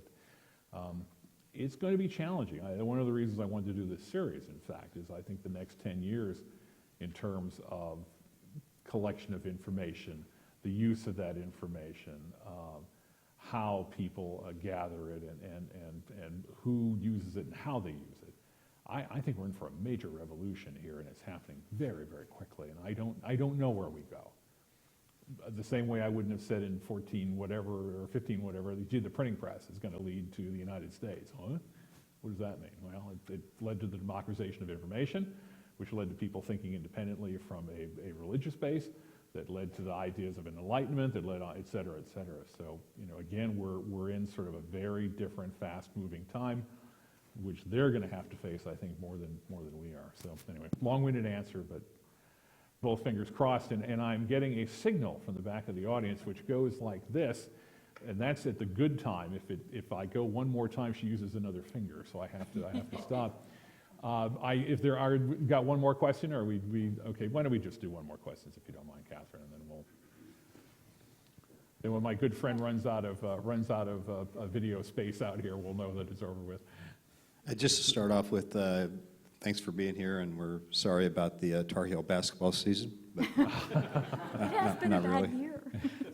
Speaker 1: it's going to be challenging. One of the reasons I wanted to do this series, in fact, is I think the next 10 years in terms of collection of information, the use of that information, how people gather it and who uses it and how they use it. I think we're in for a major revolution here, and it's happening very, very quickly, and I don't know where we go. The same way I wouldn't have said in 14 whatever or 15 whatever, gee, the printing press is going to lead to the United States. Huh? What does that mean? Well, it led to the democratization of information, which led to people thinking independently from a religious base, that led to the ideas of an enlightenment, that led on, et cetera, et cetera. So, again, we're in sort of a very different, fast-moving time, which they're going to have to face, I think, more than we are. So anyway, long-winded answer, but both fingers crossed. And I'm getting a signal from the back of the audience, which goes like this, and that's at the good time. If I go one more time, she uses another finger, so I have to stop. If there are, got one more question, or okay, why don't we just do one more question, if you don't mind, Catherine, and then when my good friend runs out of video space out here, we'll know that it's over with.
Speaker 7: Just to start off with, thanks for being here, and we're sorry about the Tar Heel basketball season. But
Speaker 2: It has been a bad
Speaker 7: really.
Speaker 2: year.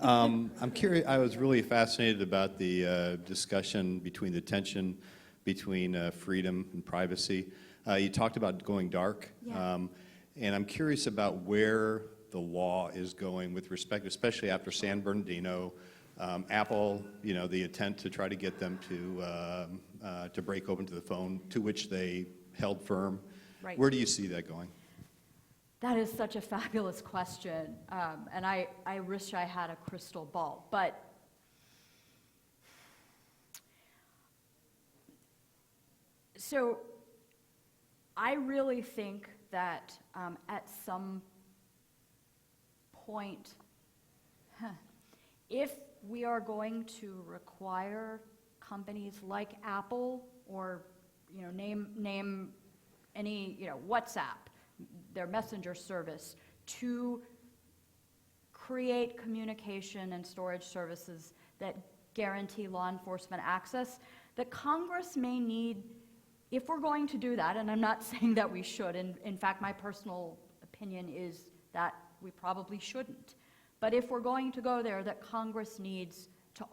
Speaker 7: I'm curious. I was really fascinated about the discussion between the tension between freedom and privacy. You talked about going dark,
Speaker 2: Yeah.
Speaker 7: and I'm curious about where the law is going with respect, especially after San Bernardino, Apple, the intent to try to get them to break open to the phone, to which they held firm.
Speaker 2: Right.
Speaker 7: Where do you see that going?
Speaker 2: That is such a fabulous question, and I wish I had a crystal ball, but so I really think that at some point, if we are going to require companies like Apple or name any, WhatsApp, their messenger service, to create communication and storage services that guarantee law enforcement access, that Congress may need, if we're going to do that, and I'm not saying that we should, in fact, my personal opinion is that we probably shouldn't, but if we're going to go there, that Congress needs to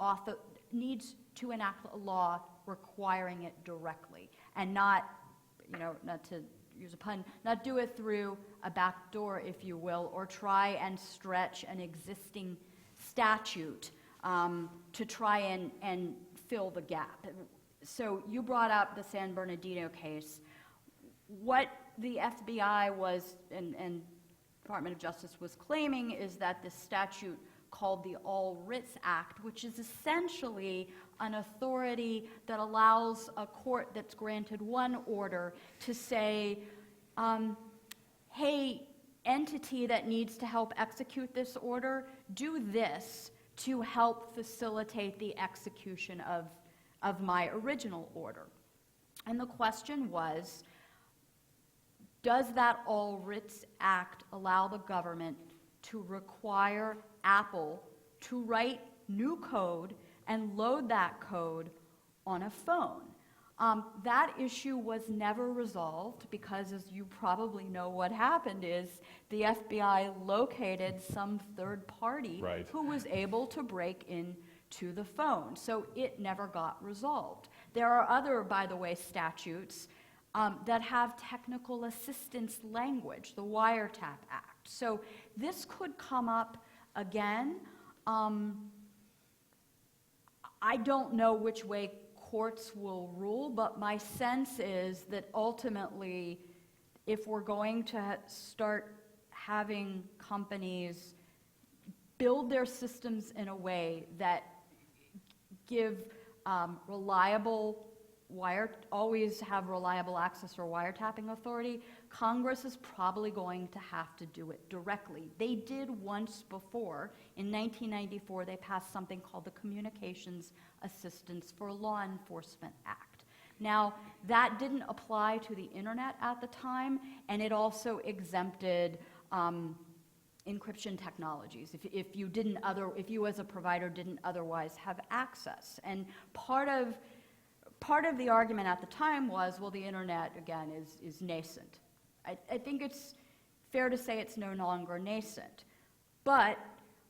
Speaker 2: enact a law requiring it directly, and not to use a pun, not do it through a back door, if you will, or try and stretch an existing statute to try and fill the gap. So you brought up the San Bernardino case. What the FBI was, and Department of Justice was claiming, is that this statute called the All Writs Act, which is essentially an authority that allows a court that's granted one order to say, hey, entity that needs to help execute this order, do this to help facilitate the execution of my original order. And the question was, does that All Writs Act allow the government to require Apple to write new code and load that code on a phone? That issue was never resolved because, as you probably know, what happened is the FBI located some third party who was able to break into the phone. So it never got resolved. There are other, by the way, statutes that have technical assistance language, the Wiretap Act. So this could come up again. I don't know which way courts will rule, but my sense is that ultimately, if we're going to start having companies build their systems in a way that give always have reliable access or wiretapping authority, Congress is probably going to have to do it directly. They did once before. In 1994, they passed something called the Communications Assistance for Law Enforcement Act. Now, that didn't apply to the internet at the time, and it also exempted encryption technologies if you as a provider didn't otherwise have access. And part of the argument at the time was, well, the internet, again, is nascent. I think it's fair to say it's no longer nascent. But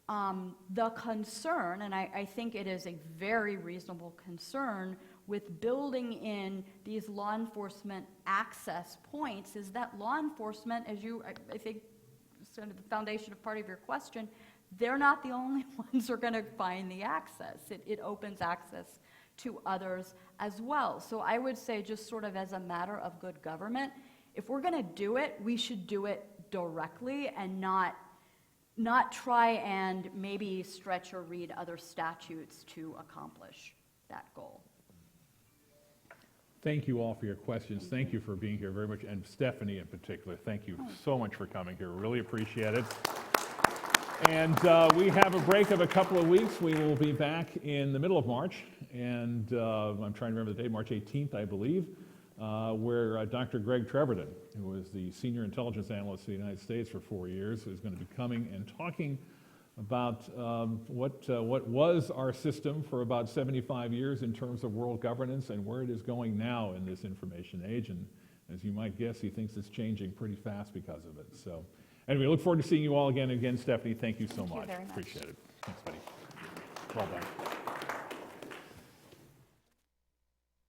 Speaker 2: the concern, and I think it is a very reasonable concern with building in these law enforcement access points, is that law enforcement, as I think sort of the foundation of part of your question, they're not the only ones who are going to find the access. It opens access to others as well. So I would say, just sort of as a matter of good government, if we're going to do it, we should do it directly and not try and maybe stretch or read other statutes to accomplish that goal.
Speaker 1: Thank you all for your questions. Thank you for being here very much, and Stephanie in particular, thank you so much for coming here. Really appreciate it. And we have a break of a couple of weeks. We will be back in the middle of March, and I'm trying to remember the date, March 18th, I believe, where Dr. Greg Treverton, who was the senior intelligence analyst in the United States for 4 years, is going to be coming and talking about what was our system for about 75 years in terms of world governance and where it is going now in this information age. And as you might guess, he thinks it's changing pretty fast because of it. So anyway, look forward to seeing you all again. Again, Stephanie, thank you so much.
Speaker 2: Thank you very much.
Speaker 1: Appreciate it. Thanks, buddy. Well done.